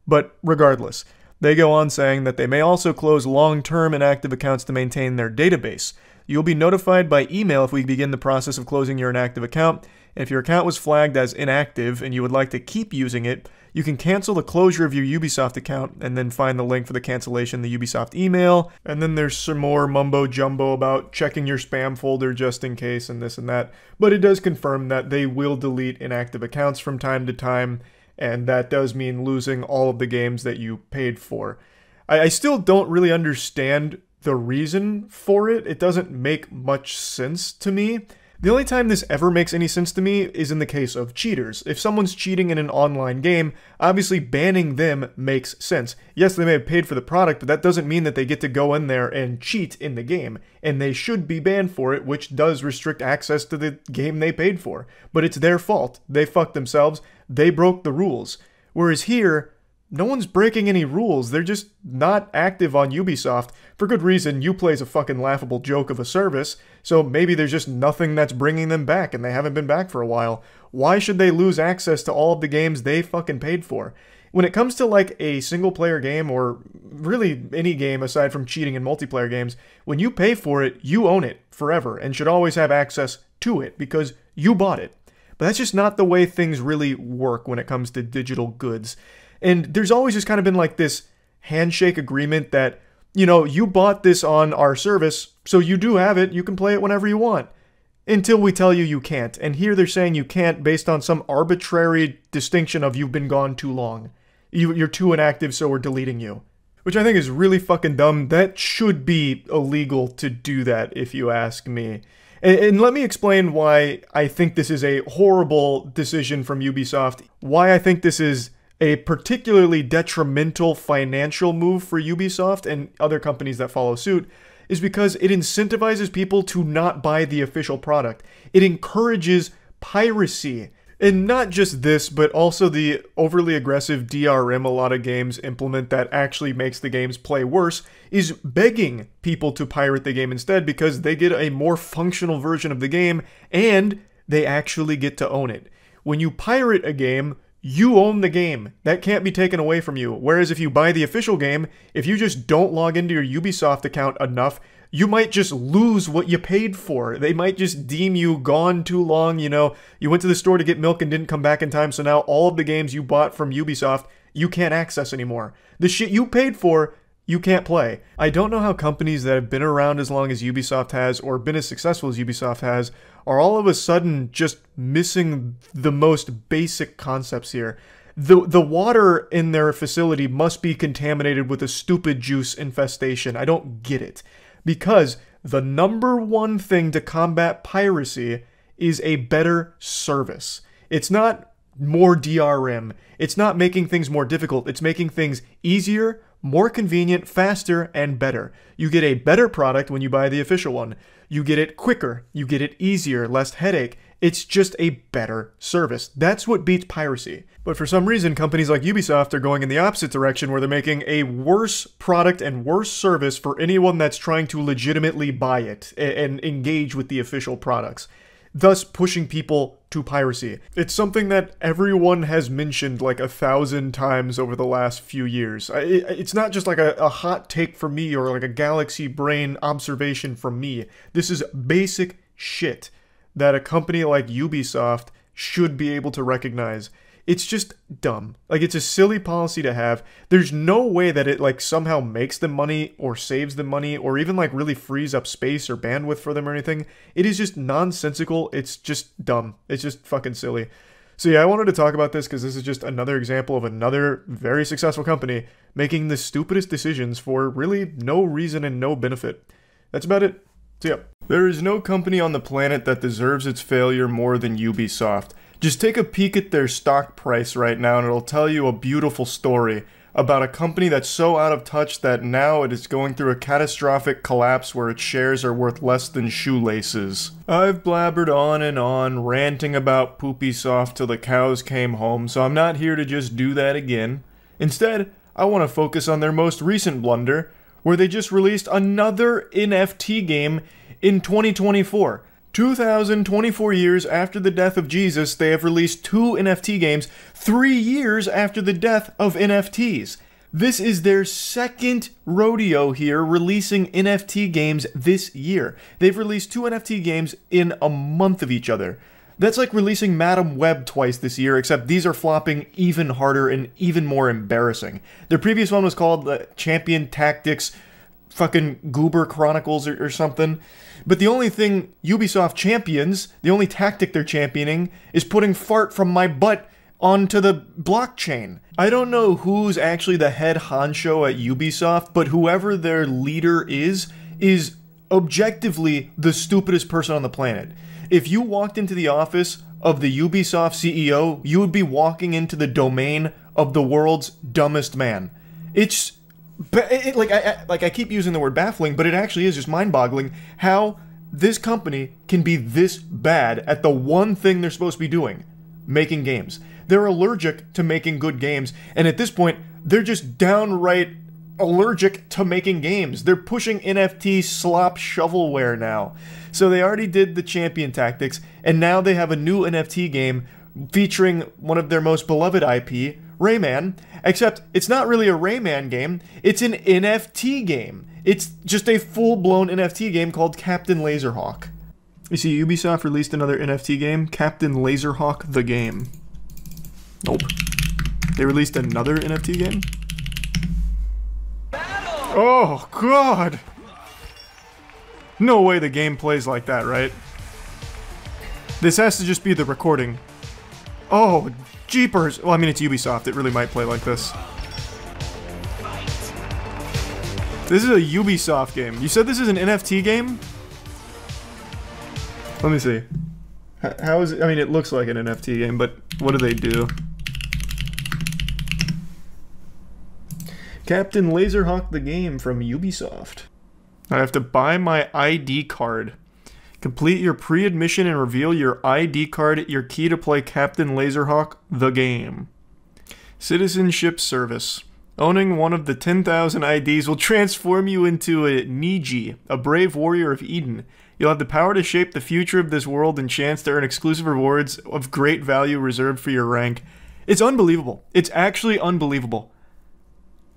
Speaker 1: But regardless, they go on saying that they may also close long-term inactive accounts to maintain their database. You'll be notified by email if we begin the process of closing your inactive account. And if your account was flagged as inactive and you would like to keep using it, you can cancel the closure of your Ubisoft account and then find the link for the cancellation in the Ubisoft email. And then there's some more mumbo jumbo about checking your spam folder just in case and this and that. But it does confirm that they will delete inactive accounts from time to time, and that does mean losing all of the games that you paid for. I still don't really understand the reason for it. It doesn't make much sense to me. The only time this ever makes any sense to me is in the case of cheaters. If someone's cheating in an online game, obviously banning them makes sense. Yes, they may have paid for the product, but that doesn't mean that they get to go in there and cheat in the game. And they should be banned for it, which does restrict access to the game they paid for. But it's their fault. They fucked themselves. They broke the rules. Whereas here, no one's breaking any rules. They're just not active on Ubisoft. For good reason. Uplay's a fucking laughable joke of a service, so maybe there's just nothing that's bringing them back and they haven't been back for a while. Why should they lose access to all of the games they fucking paid for? When it comes to like a single player game, or really any game aside from cheating in multiplayer games, when you pay for it, you own it forever and should always have access to it because you bought it. But that's just not the way things really work when it comes to digital goods. And there's always just kind of been like this handshake agreement that, you know, you bought this on our service, so you do have it, you can play it whenever you want. Until we tell you you can't. And here they're saying you can't based on some arbitrary distinction of you've been gone too long. You're too inactive, so we're deleting you. Which I think is really fucking dumb. That should be illegal to do that, if you ask me. And let me explain why I think this is a horrible decision from Ubisoft. Why I think this is a particularly detrimental financial move for Ubisoft and other companies that follow suit is because it incentivizes people to not buy the official product. It encourages piracy. And not just this, but also the overly aggressive DRM a lot of games implement that actually makes the games play worse is begging people to pirate the game instead because they get a more functional version of the game and they actually get to own it. When you pirate a game, you own the game. That can't be taken away from you. Whereas if you buy the official game, if you just don't log into your Ubisoft account enough, you might just lose what you paid for. They might just deem you gone too long, you know, you went to the store to get milk and didn't come back in time, so now all of the games you bought from Ubisoft, you can't access anymore. The shit you paid for, you can't play. I don't know how companies that have been around as long as Ubisoft has, or been as successful as Ubisoft has, are all of a sudden just missing the most basic concepts here. The water in their facility must be contaminated with a stupid juice infestation. I don't get it. Because the number one thing to combat piracy is a better service. It's not more DRM. It's not making things more difficult. It's making things easier, more convenient, faster, and better. You get a better product when you buy the official one. You get it quicker. You get it easier, less headache. It's just a better service. That's what beats piracy. But for some reason, companies like Ubisoft are going in the opposite direction where they're making a worse product and worse service for anyone that's trying to legitimately buy it and engage with the official products, thus pushing people to piracy. It's something that everyone has mentioned like 1,000 times over the last few years. It's not just like a hot take from me or like a galaxy brain observation from me. This is basic shit that a company like Ubisoft should be able to recognize. It's just dumb. Like, it's a silly policy to have. There's no way that it, like, somehow makes them money or saves them money or even, like, really frees up space or bandwidth for them or anything. It is just nonsensical. It's just dumb. It's just fucking silly. So yeah, I wanted to talk about this because this is just another example of another very successful company making the stupidest decisions for really no reason and no benefit. That's about it. So yeah. There is no company on the planet that deserves its failure more than Ubisoft. Just take a peek at their stock price right now and it'll tell you a beautiful story about a company that's so out of touch that now it is going through a catastrophic collapse where its shares are worth less than shoelaces. I've blabbered on, ranting about Poopysoft till the cows came home, so I'm not here to just do that again. Instead, I want to focus on their most recent blunder, where they just released another NFT game in 2024. 2,024 years after the death of Jesus, they have released 2 NFT games 3 years after the death of NFTs. This is their second rodeo here releasing NFT games this year. They've released 2 NFT games in a month of each other. That's like releasing Madam Web twice this year, except these are flopping even harder and even more embarrassing. Their previous one was called Champion Tactics fucking Goober Chronicles or something. But the only thing Ubisoft champions, the only tactic they're championing, is putting fart from my butt onto the blockchain. I don't know who's actually the head honcho at Ubisoft, but whoever their leader is objectively the stupidest person on the planet. If you walked into the office of the Ubisoft CEO, you would be walking into the domain of the world's dumbest man. It's... I keep using the word baffling, but it actually is just mind-boggling how this company can be this bad at the one thing they're supposed to be doing, making games. They're allergic to making good games, and at this point, they're just downright allergic to making games. They're pushing NFT slop shovelware now. So they already did the Champion Tactics, and now they have a new NFT game featuring one of their most beloved IP, Rayman, except it's not really a Rayman game, it's an NFT game. It's just a full-blown NFT game called Captain Laserhawk. You see, Ubisoft released another NFT game, Captain Laserhawk the Game. Nope. They released another NFT game? Oh, God! No way the game plays like that, right? This has to just be the recording. Oh, jeepers! Well, I mean, it's Ubisoft. It really might play like this. This is a Ubisoft game. You said this is an NFT game? Let me see. How is it? I mean, it looks like an NFT game, but what do they do? Captain Laserhawk the Game from Ubisoft. I have to buy my ID card. Complete your pre-admission and reveal your ID card, your key to play Captain Laserhawk the Game. Citizenship Service. Owning one of the 10,000 IDs will transform you into a Niji, a brave warrior of Eden. You'll have the power to shape the future of this world and chance to earn exclusive rewards of great value reserved for your rank. It's unbelievable. It's actually unbelievable.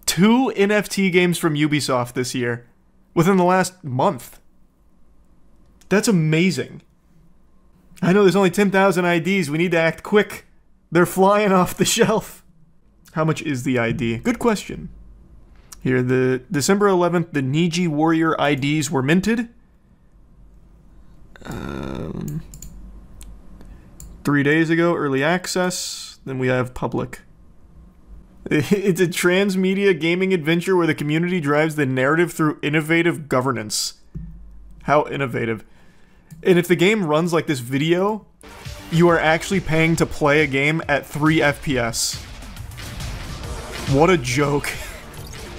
Speaker 1: 2 NFT games from Ubisoft this year. Within the last month. That's amazing. I know there's only 10,000 IDs. We need to act quick. They're flying off the shelf. How much is the ID? Good question. Here, the December 11th, the Niji Warrior IDs were minted. 3 days ago, early access. Then we have public. It's a transmedia gaming adventure where the community drives the narrative through innovative governance. How innovative. And if the game runs like this video, you are actually paying to play a game at 3 FPS. What a joke.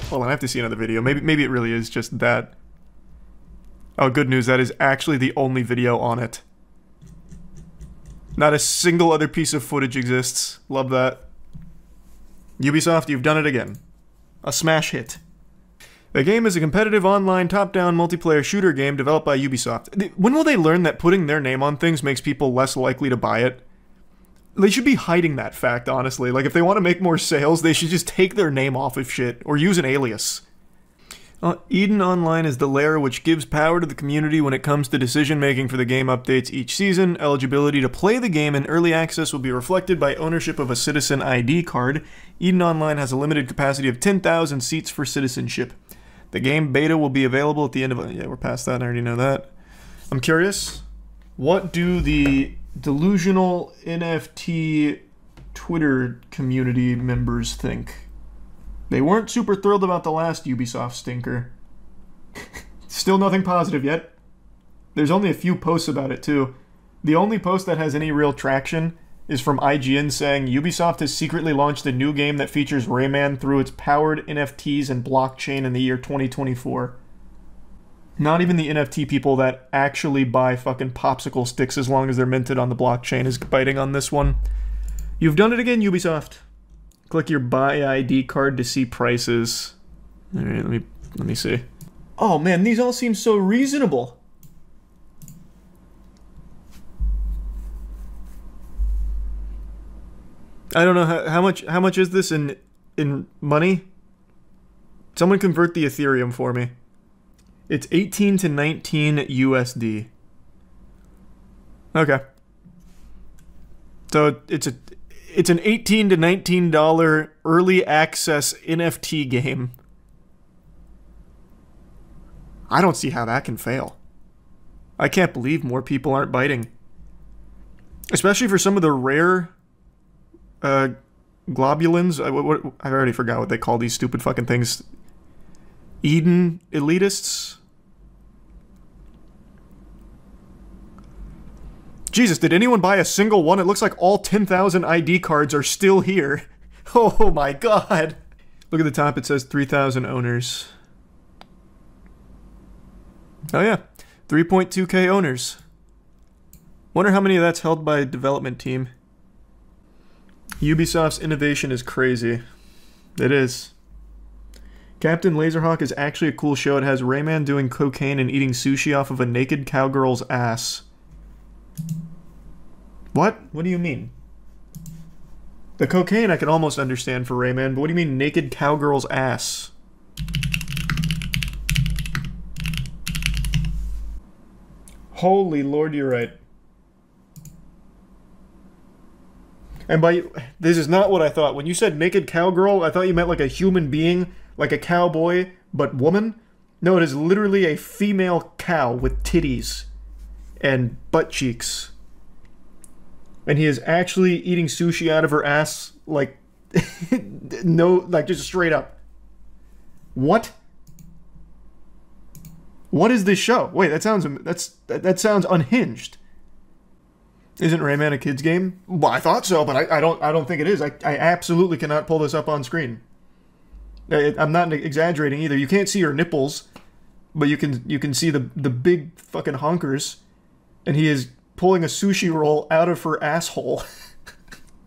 Speaker 1: Hold on, I have to see another video. Maybe it really is just that. Oh, good news, that is actually the only video on it. Not a single other piece of footage exists. Love that. Ubisoft, you've done it again. A smash hit. The game is a competitive online top-down multiplayer shooter game developed by Ubisoft. When will they learn that putting their name on things makes people less likely to buy it? They should be hiding that fact, honestly. Like, if they want to make more sales, they should just take their name off of shit, or use an alias. Eden Online is the layer which gives power to the community when it comes to decision-making for the game updates each season. Eligibility to play the game in early access will be reflected by ownership of a Citizen ID card. Eden Online has a limited capacity of 10,000 seats for citizenship. The game beta will be available at the end of... Yeah, we're past that, I already know that. I'm curious, what do the delusional NFT Twitter community members think? They weren't super thrilled about the last Ubisoft stinker. Still nothing positive yet. There's only a few posts about it, too. The only post that has any real traction is from IGN saying Ubisoft has secretly launched a new game that features Rayman through its powered NFTs and blockchain in the year 2024. Not even the NFT people that actually buy fucking popsicle sticks as long as they're minted on the blockchain is biting on this one. You've done it again, Ubisoft. Click your buy ID card to see prices. Alright, let me see. Oh man, these all seem so reasonable. I don't know how much is this in money? Someone convert the Ethereum for me. It's 18 to 19 USD. Okay. So it's an $18 to $19 early access NFT game. I don't see how that can fail. I can't believe more people aren't biting. Especially for some of the rare globulins. I already forgot what they call these stupid fucking things. Eden elitists? Jesus, did anyone buy a single one? It looks like all 10,000 ID cards are still here. Oh my god. Look at the top, it says 3,000 owners. Oh yeah, 3.2k owners. Wonder how many of that's held by a development team. Ubisoft's innovation is crazy. It is. Captain Laserhawk is actually a cool show. It has Rayman doing cocaine and eating sushi off of a naked cowgirl's ass. What? What do you mean? The cocaine I can almost understand for Rayman, but what do you mean naked cowgirl's ass? Holy Lord, you're right. And this is not what I thought. When you said naked cowgirl, I thought you meant like a human being, like a cowboy, but woman. No, it is literally a female cow with titties and butt cheeks. And he is actually eating sushi out of her ass, like, no, like just straight up. What? What is this show? Wait, that sounds unhinged. Isn't Rayman a kid's game? Well, I thought so, but I don't think it is. I absolutely cannot pull this up on screen. I'm not exaggerating either. You can't see her nipples, but you can see the big fucking honkers, and he is pulling a sushi roll out of her asshole.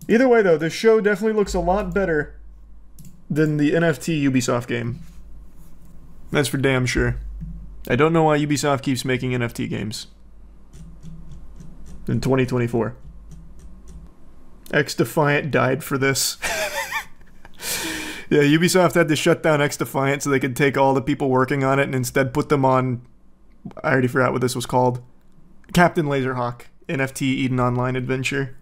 Speaker 1: Either way, though, this show definitely looks a lot better than the NFT Ubisoft game. That's for damn sure. I don't know why Ubisoft keeps making NFT games. In 2024. X-Defiant died for this. Yeah, Ubisoft had to shut down X-Defiant so they could take all the people working on it and instead put them on... I already forgot what this was called. Captain Laserhawk, NFT Eden Online Adventure.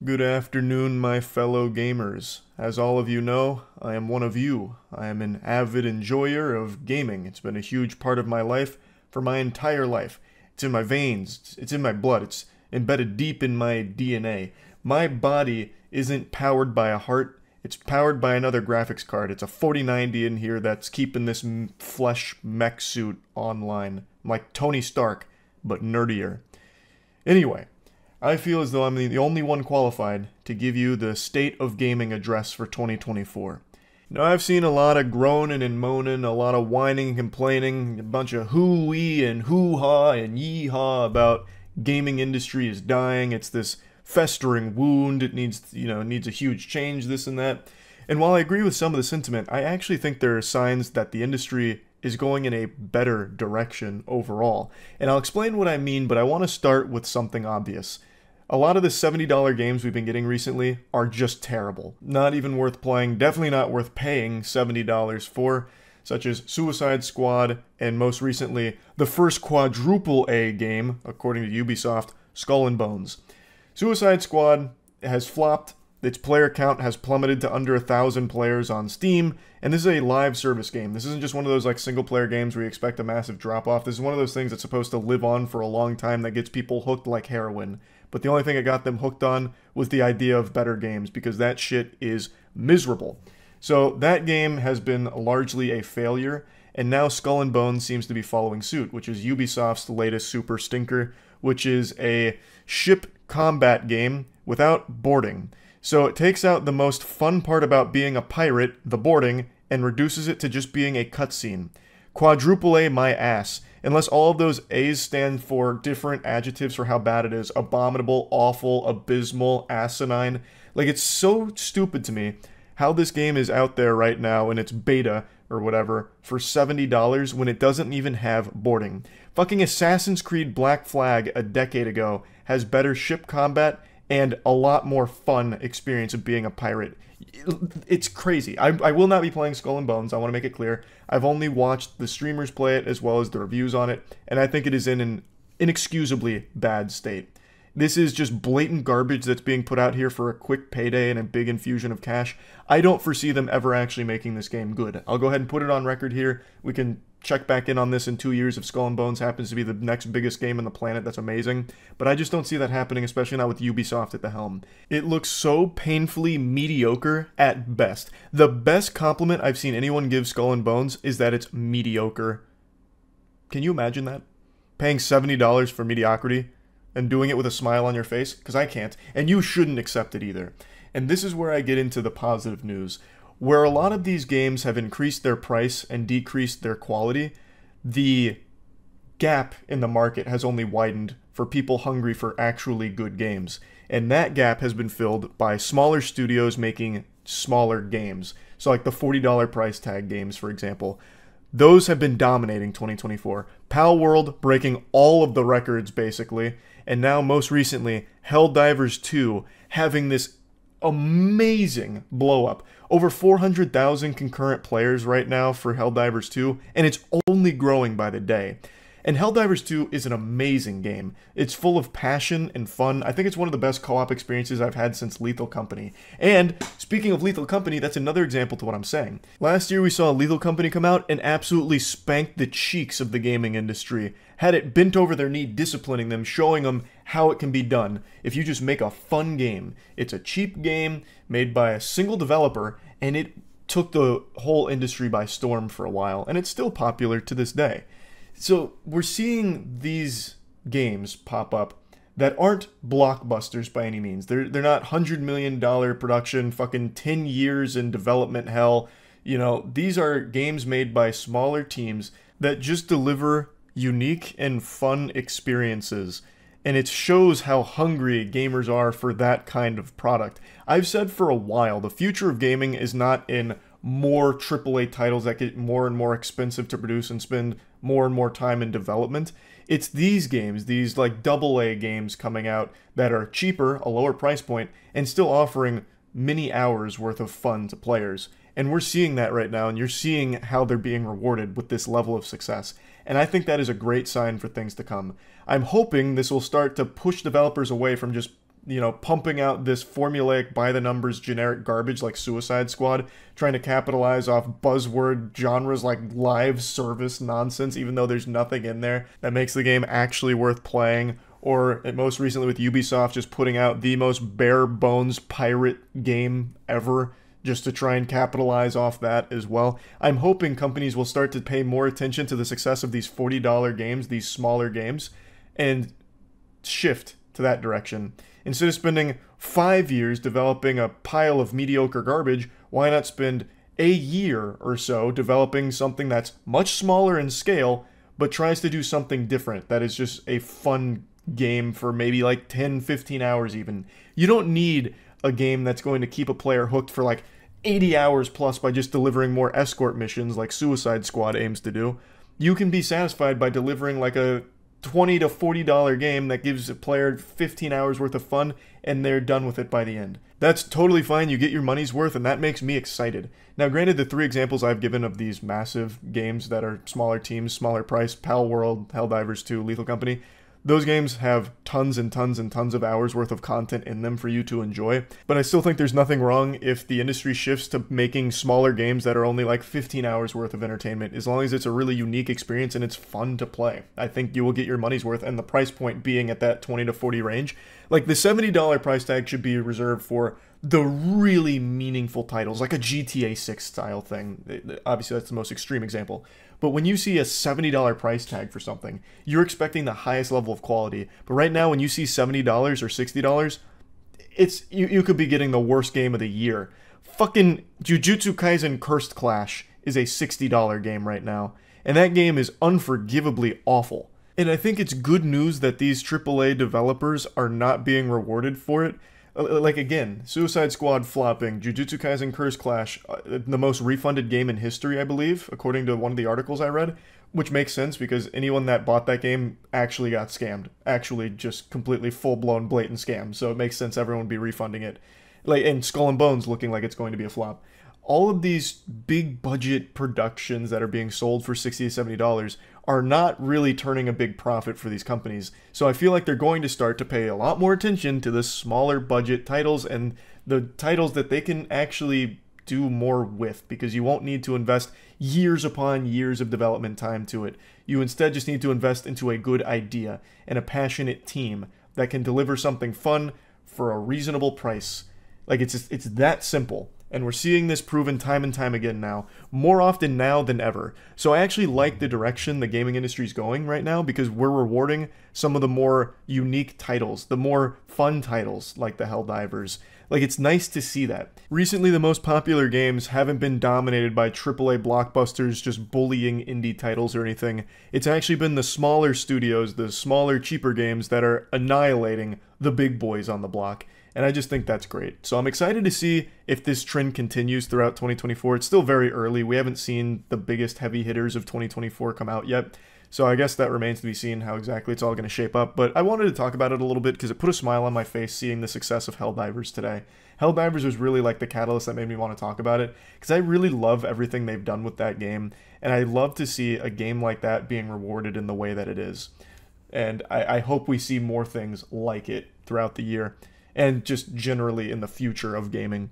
Speaker 1: Good afternoon, my fellow gamers. As all of you know, I am one of you. I am an avid enjoyer of gaming. It's been a huge part of my life for my entire life. It's in my veins, it's in my blood, it's embedded deep in my DNA. My body isn't powered by a heart, it's powered by another graphics card. It's a 4090 in here that's keeping this flesh mech suit online. I'm like Tony Stark, but nerdier. Anyway, I feel as though I'm the only one qualified to give you the State of Gaming address for 2024. Now, I've seen a lot of groaning and moaning, a lot of whining and complaining, a bunch of hoo-wee and hoo-ha and yee-haw about gaming industry is dying, it's this festering wound, it needs, needs a huge change, this and that. And while I agree with some of the sentiment, I actually think there are signs that the industry is going in a better direction overall. And I'll explain what I mean, but I want to start with something obvious. A lot of the $70 games we've been getting recently are just terrible. Not even worth playing, definitely not worth paying $70 for, such as Suicide Squad, and most recently, the first quadruple A game, according to Ubisoft, Skull and Bones. Suicide Squad has flopped, its player count has plummeted to under 1,000 players on Steam, and this is a live service game. This isn't just one of those like single player games where you expect a massive drop off. This is one of those things that's supposed to live on for a long time that gets people hooked like heroin. But the only thing it got them hooked on was the idea of better games, because that shit is miserable. So that game has been largely a failure, and now Skull and Bones seems to be following suit, which is Ubisoft's latest super stinker, which is a ship combat game without boarding. So it takes out the most fun part about being a pirate, the boarding, and reduces it to just being a cutscene. Quadruple A my ass. Unless all of those A's stand for different adjectives for how bad it is. Abominable, awful, abysmal, asinine. Like, it's so stupid to me how this game is out there right now in its beta, or whatever, for $70 when it doesn't even have boarding. Fucking Assassin's Creed Black Flag a decade ago has better ship combat and a lot more fun experience of being a pirate. It's crazy. I will not be playing Skull and Bones, I want to make it clear. I've only watched the streamers play it as well as the reviews on it, and I think it is in an inexcusably bad state. This is just blatant garbage that's being put out here for a quick payday and a big infusion of cash. I don't foresee them ever actually making this game good. I'll go ahead and put it on record here. We can check back in on this in 2 years if Skull and Bones happens to be the next biggest game on the planet. That's amazing. But I just don't see that happening, especially not with Ubisoft at the helm. It looks so painfully mediocre at best. The best compliment I've seen anyone give Skull and Bones is that it's mediocre. Can you imagine that? Paying $70 for mediocrity and doing it with a smile on your face? Because I can't, and you shouldn't accept it either. And this is where I get into the positive news. Where a lot of these games have increased their price and decreased their quality, the gap in the market has only widened for people hungry for actually good games. And that gap has been filled by smaller studios making smaller games. So like the $40 price tag games, for example. Those have been dominating 2024. Pal World breaking all of the records, basically. And now, most recently, Helldivers 2 having this amazing blow-up. Over 400,000 concurrent players right now for Helldivers 2, and it's only growing by the day. And Helldivers 2 is an amazing game. It's full of passion and fun. I think it's one of the best co-op experiences I've had since Lethal Company. And speaking of Lethal Company, that's another example to what I'm saying. Last year we saw Lethal Company come out and absolutely spank the cheeks of the gaming industry. Had it bent over their knee disciplining them, showing them how it can be done if you just make a fun game. It's a cheap game made by a single developer, and it took the whole industry by storm for a while, and it's still popular to this day. So we're seeing these games pop up that aren't blockbusters by any means. They're not $100 million production, fucking 10 years in development hell. You know, these are games made by smaller teams that just deliver unique and fun experiences. And it shows how hungry gamers are for that kind of product. I've said for a while, the future of gaming is not in more AAA titles that get more and more expensive to produce and spend more and more time in development. It's these games, these like AA games coming out that are cheaper, a lower price point, and still offering many hours worth of fun to players. And we're seeing that right now, and you're seeing how they're being rewarded with this level of success. And I think that is a great sign for things to come. I'm hoping this will start to push developers away from just, you know, pumping out this formulaic, by-the-numbers, generic garbage like Suicide Squad, trying to capitalize off buzzword genres like live service nonsense, even though there's nothing in there that makes the game actually worth playing. Or, most recently with Ubisoft, just putting out the most bare-bones pirate game ever, just to try and capitalize off that as well. I'm hoping companies will start to pay more attention to the success of these $40 games, these smaller games, and shift to that direction. Instead of spending 5 years developing a pile of mediocre garbage, why not spend a year or so developing something that's much smaller in scale, but tries to do something different that is just a fun game for maybe like 10, 15 hours even. You don't need a game that's going to keep a player hooked for like 80 hours plus by just delivering more escort missions like Suicide Squad aims to do. You can be satisfied by delivering like a $20 to $40 game that gives a player 15 hours worth of fun, and they're done with it by the end. That's totally fine, you get your money's worth, and that makes me excited. Now granted, the 3 examples I've given of these massive games that are smaller teams, smaller price, Pal World, Helldivers 2, Lethal Company, those games have tons and tons and tons of hours worth of content in them for you to enjoy, but I still think there's nothing wrong if the industry shifts to making smaller games that are only like 15 hours worth of entertainment, as long as it's a really unique experience and it's fun to play. I think you will get your money's worth, and the price point being at that 20 to 40 range. Like the $70 price tag should be reserved for the really meaningful titles, like a GTA 6 style thing. Obviously that's the most extreme example. But when you see a $70 price tag for something, you're expecting the highest level of quality. But right now, when you see $70 or $60, it's you could be getting the worst game of the year. Fucking Jujutsu Kaisen Cursed Clash is a $60 game right now, and that game is unforgivably awful. And I think it's good news that these AAA developers are not being rewarded for it. Like, again, Suicide Squad flopping, Jujutsu Kaisen Cursed Clash, the most refunded game in history, I believe, according to one of the articles I read, which makes sense because anyone that bought that game actually got scammed. Actually, just completely full-blown blatant scam, so it makes sense everyone would be refunding it. Like, and Skull and Bones looking like it's going to be a flop. all of these big budget productions that are being sold for $60 to $70 are not really turning a big profit for these companies. So I feel like they're going to start to pay a lot more attention to the smaller budget titles and the titles that they can actually do more with, because you won't need to invest years upon years of development time to it. You instead just need to invest into a good idea and a passionate team that can deliver something fun for a reasonable price. Like, it's that simple. And we're seeing this proven time and time again now, more often now than ever. So I actually like the direction the gaming industry is going right now, because we're rewarding some of the more unique titles, the more fun titles like the Helldivers. Like, it's nice to see that. Recently, the most popular games haven't been dominated by AAA blockbusters just bullying indie titles or anything. It's actually been the smaller studios, the smaller, cheaper games that are annihilating the big boys on the block. And I just think that's great. So I'm excited to see if this trend continues throughout 2024. It's still very early. We haven't seen the biggest heavy hitters of 2024 come out yet. So I guess that remains to be seen how exactly it's all going to shape up. But I wanted to talk about it a little bit because it put a smile on my face seeing the success of Helldivers today. Helldivers was really like the catalyst that made me want to talk about it, because I really love everything they've done with that game. And I love to see a game like that being rewarded in the way that it is. And I hope we see more things like it throughout the year, and just generally in the future of gaming.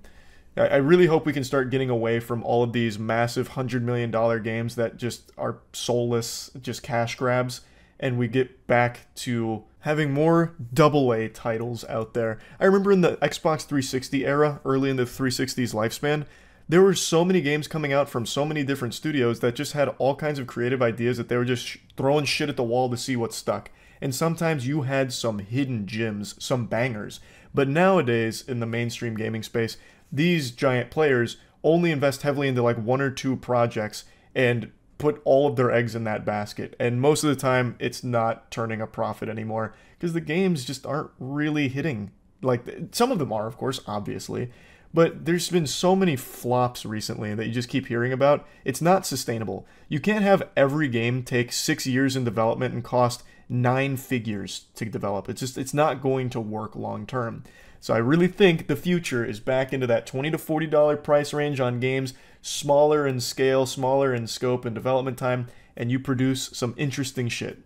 Speaker 1: I really hope we can start getting away from all of these massive $100 million games that just are soulless, just cash grabs, and we get back to having more AA titles out there. I remember in the Xbox 360 era, early in the 360's lifespan, there were so many games coming out from so many different studios that just had all kinds of creative ideas that they were just throwing shit at the wall to see what stuck. And sometimes you had some hidden gems, some bangers. But nowadays, in the mainstream gaming space, these giant players only invest heavily into like 1 or 2 projects and put all of their eggs in that basket. And most of the time, it's not turning a profit anymore, because the games just aren't really hitting. Like, some of them are, of course, obviously. But there's been so many flops recently that you just keep hearing about. It's not sustainable. You can't have every game take 6 years in development and cost 9 figures to develop. It's not going to work long term. So I really think the future is back into that $20 to $40 price range on games, smaller in scale, smaller in scope and development time, and you produce some interesting shit.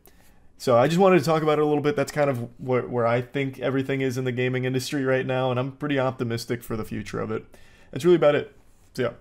Speaker 1: So I just wanted to talk about it a little bit. That's kind of where I think everything is in the gaming industry right now, and I'm pretty optimistic for the future of it. That's really about it. So yeah.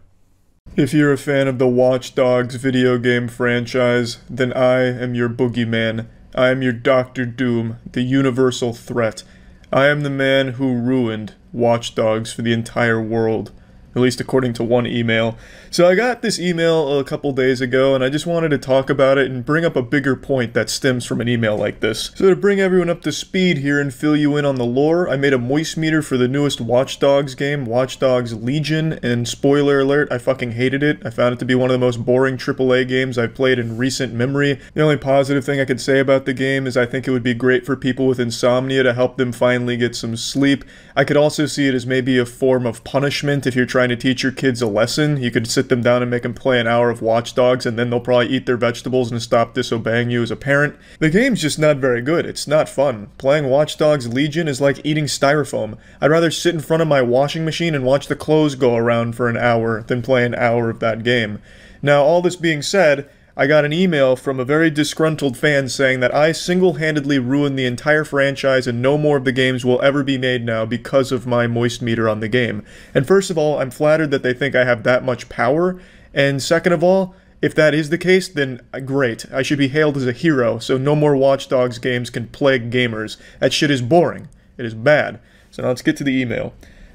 Speaker 1: If you're a fan of the Watch Dogs video game franchise, then I am your boogeyman. I am your Dr. Doom, the universal threat. I am the man who ruined Watch Dogs for the entire world, at least according to one email. So I got this email a couple days ago, and I just wanted to talk about it and bring up a bigger point that stems from an email like this. So to bring everyone up to speed here and fill you in on the lore, I made a moist meter for the newest Watch Dogs game, Watch Dogs Legion, and spoiler alert, I fucking hated it. I found it to be one of the most boring AAA games I've played in recent memory. The only positive thing I could say about the game is I think it would be great for people with insomnia to help them finally get some sleep. I could also see it as maybe a form of punishment if you're trying to teach your kids a lesson. You could sit them down and make them play an hour of Watch Dogs, and then they'll probably eat their vegetables and stop disobeying you as a parent. The game's just not very good. It's not fun. Playing Watch Dogs Legion is like eating styrofoam. I'd rather sit in front of my washing machine and watch the clothes go around for an hour than play an hour of that game. Now, all this being said, I got an email from a very disgruntled fan saying that I single-handedly ruined the entire franchise and no more of the games will ever be made now because of my moist meter on the game. And first of all, I'm flattered that they think I have that much power, and second of all, if that is the case, then great. I should be hailed as a hero, so no more Watch Dogs games can plague gamers. That shit is boring. It is bad. So now let's get to the email.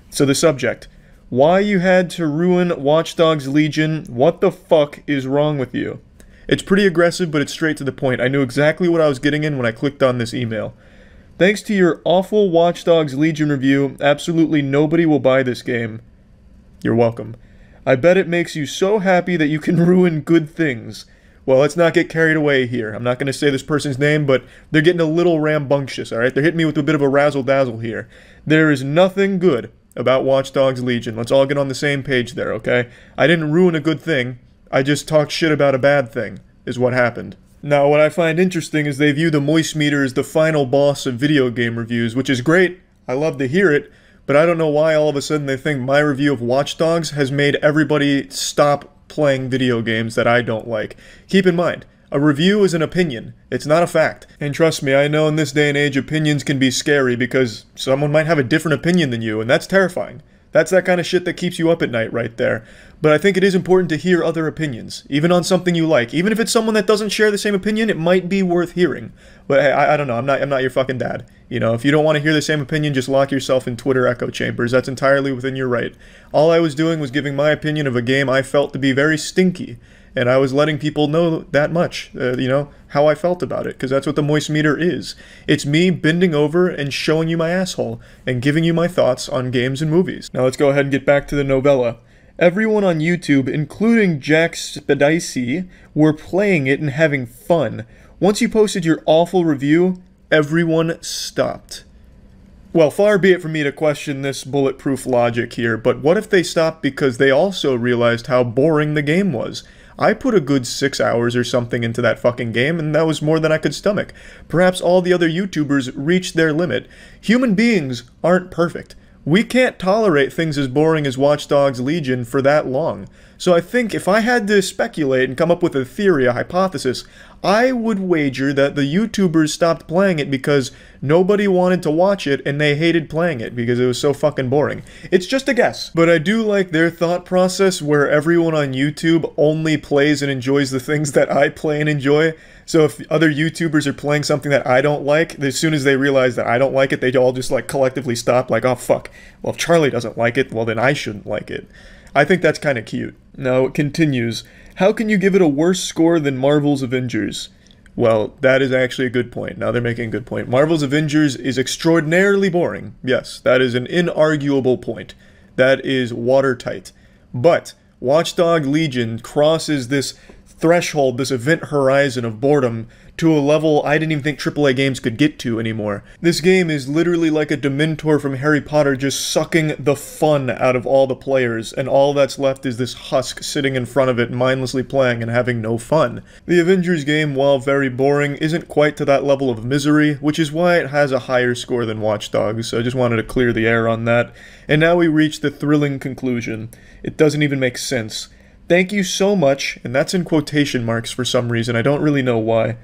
Speaker 1: So the subject: why you had to ruin Watch Dogs Legion? What the fuck is wrong with you? It's pretty aggressive, but it's straight to the point. I knew exactly what I was getting in when I clicked on this email. Thanks to your awful Watch Dogs Legion review, absolutely nobody will buy this game. You're welcome. I bet it makes you so happy that you can ruin good things. Well, let's not get carried away here. I'm not going to say this person's name, but they're getting a little rambunctious, alright? They're hitting me with a bit of a razzle-dazzle here. There is nothing good about Watch Dogs Legion. Let's all get on the same page there, okay? I didn't ruin a good thing. I just talked shit about a bad thing, is what happened. Now, what I find interesting is they view the moist meter as the final boss of video game reviews, which is great. I love to hear it. but I don't know why all of a sudden they think my review of Watch Dogs has made everybody stop playing video games that I don't like. Keep in mind, a review is an opinion. It's not a fact. And trust me, I know in this day and age opinions can be scary because someone might have a different opinion than you, and that's terrifying. That's that kind of shit that keeps you up at night right there. But I think it is important to hear other opinions, even on something you like. Even if it's someone that doesn't share the same opinion, it might be worth hearing. But hey, I don't know, I'm not your fucking dad. You know, if you don't want to hear the same opinion, just lock yourself in Twitter echo chambers. That's entirely within your right. All I was doing was giving my opinion of a game I felt to be very stinky. And I was letting people know that much, you know, how I felt about it, because that's what the Moist Meter is. It's me bending over and showing you my asshole, and giving you my thoughts on games and movies. Now let's go ahead and get back to the novella. Everyone on YouTube, including Jack Spadici, were playing it and having fun. Once you posted your awful review, everyone stopped. Well, far be it from me to question this bulletproof logic here, but what if they stopped because they also realized how boring the game was? I put a good 6 hours or something into that fucking game, and that was more than I could stomach. Perhaps all the other YouTubers reached their limit. Human beings aren't perfect. We can't tolerate things as boring as Watch Dogs Legion for that long. So I think if I had to speculate and come up with a theory, a hypothesis, I would wager that the YouTubers stopped playing it because nobody wanted to watch it and they hated playing it because it was so fucking boring. It's just a guess. But I do like their thought process where everyone on YouTube only plays and enjoys the things that I play and enjoy. So if other YouTubers are playing something that I don't like, as soon as they realize that I don't like it, they all just like collectively stop like, oh fuck, well if Charlie doesn't like it, well then I shouldn't like it. I think that's kind of cute. Now it continues. How can you give it a worse score than Marvel's Avengers? Well, that is actually a good point. Now they're making a good point. Marvel's Avengers is extraordinarily boring. Yes, that is an inarguable point. That is watertight. But Watch Dogs Legion crosses this threshold, this event horizon of boredom to a level I didn't even think AAA games could get to anymore. This game is literally like a Dementor from Harry Potter just sucking the fun out of all the players, and all that's left is this husk sitting in front of it mindlessly playing and having no fun. The Avengers game, while very boring, isn't quite to that level of misery, which is why it has a higher score than Watch Dogs, so I just wanted to clear the air on that. And now we reach the thrilling conclusion. It doesn't even make sense. Thank you so much, and that's in quotation marks for some reason, I don't really know why.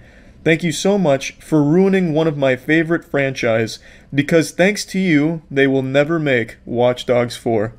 Speaker 1: Thank you so much for ruining one of my favorite franchise, because thanks to you, they will never make Watch Dogs 4.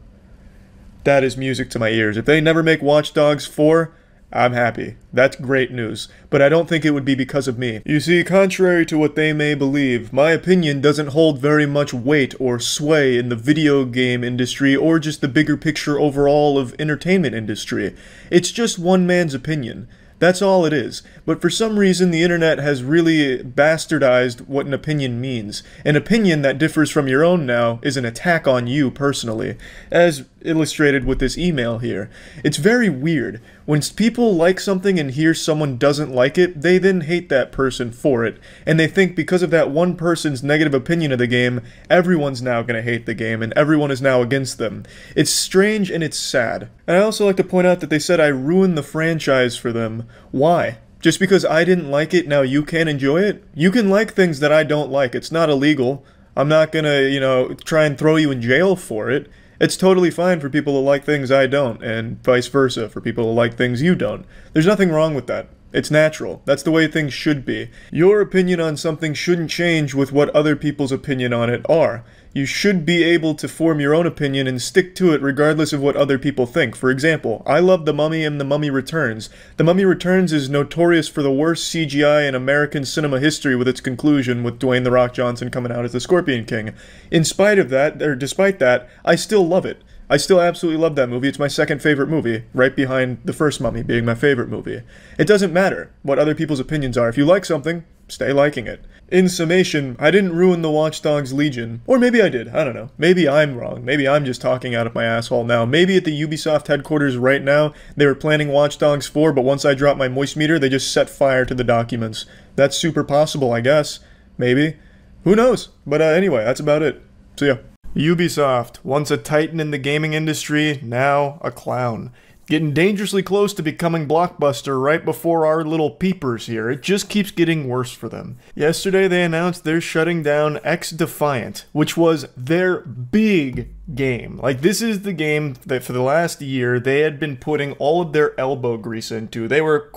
Speaker 1: That is music to my ears. If they never make Watch Dogs 4, I'm happy. That's great news. But I don't think it would be because of me. You see, contrary to what they may believe, my opinion doesn't hold very much weight or sway in the video game industry or just the bigger picture overall of entertainment industry. It's just one man's opinion. That's all it is. But for some reason, the internet has really bastardized what an opinion means. An opinion that differs from your own now is an attack on you personally, as illustrated with this email here. It's very weird. When people like something and hear someone doesn't like it, they then hate that person for it. And they think because of that one person's negative opinion of the game, everyone's now going to hate the game and everyone is now against them. It's strange and it's sad. And I also like to point out that they said I ruined the franchise for them. Why? Just because I didn't like it, now you can't enjoy it? You can like things that I don't like. It's not illegal. I'm not gonna, try and throw you in jail for it. It's totally fine for people to like things I don't, and vice versa for people to like things you don't. There's nothing wrong with that. It's natural. That's the way things should be. Your opinion on something shouldn't change with what other people's opinion on it are. You should be able to form your own opinion and stick to it regardless of what other people think. For example, I love The Mummy and The Mummy Returns. The Mummy Returns is notorious for the worst CGI in American cinema history with its conclusion with Dwayne "The Rock" Johnson coming out as the Scorpion King. In spite of that, or despite that, I still love it. I still absolutely love that movie. It's my second favorite movie, right behind the first Mummy being my favorite movie. It doesn't matter what other people's opinions are. If you like something, stay liking it. In summation, I didn't ruin the Watch Dogs Legion. Or maybe I did, I don't know. Maybe I'm wrong. Maybe I'm just talking out of my asshole now. Maybe at the Ubisoft headquarters right now, they were planning Watch Dogs 4, but once I dropped my moist meter, they just set fire to the documents. That's super possible, I guess. Maybe. Who knows? But anyway, that's about it. See ya. Ubisoft, once a titan in the gaming industry, now a clown. Getting dangerously close to becoming blockbuster right before our little peepers here. It just keeps getting worse for them. Yesterday they announced they're shutting down X-Defiant, which was their big game. Like, this is the game that for the last year they had been putting all of their elbow grease into. They were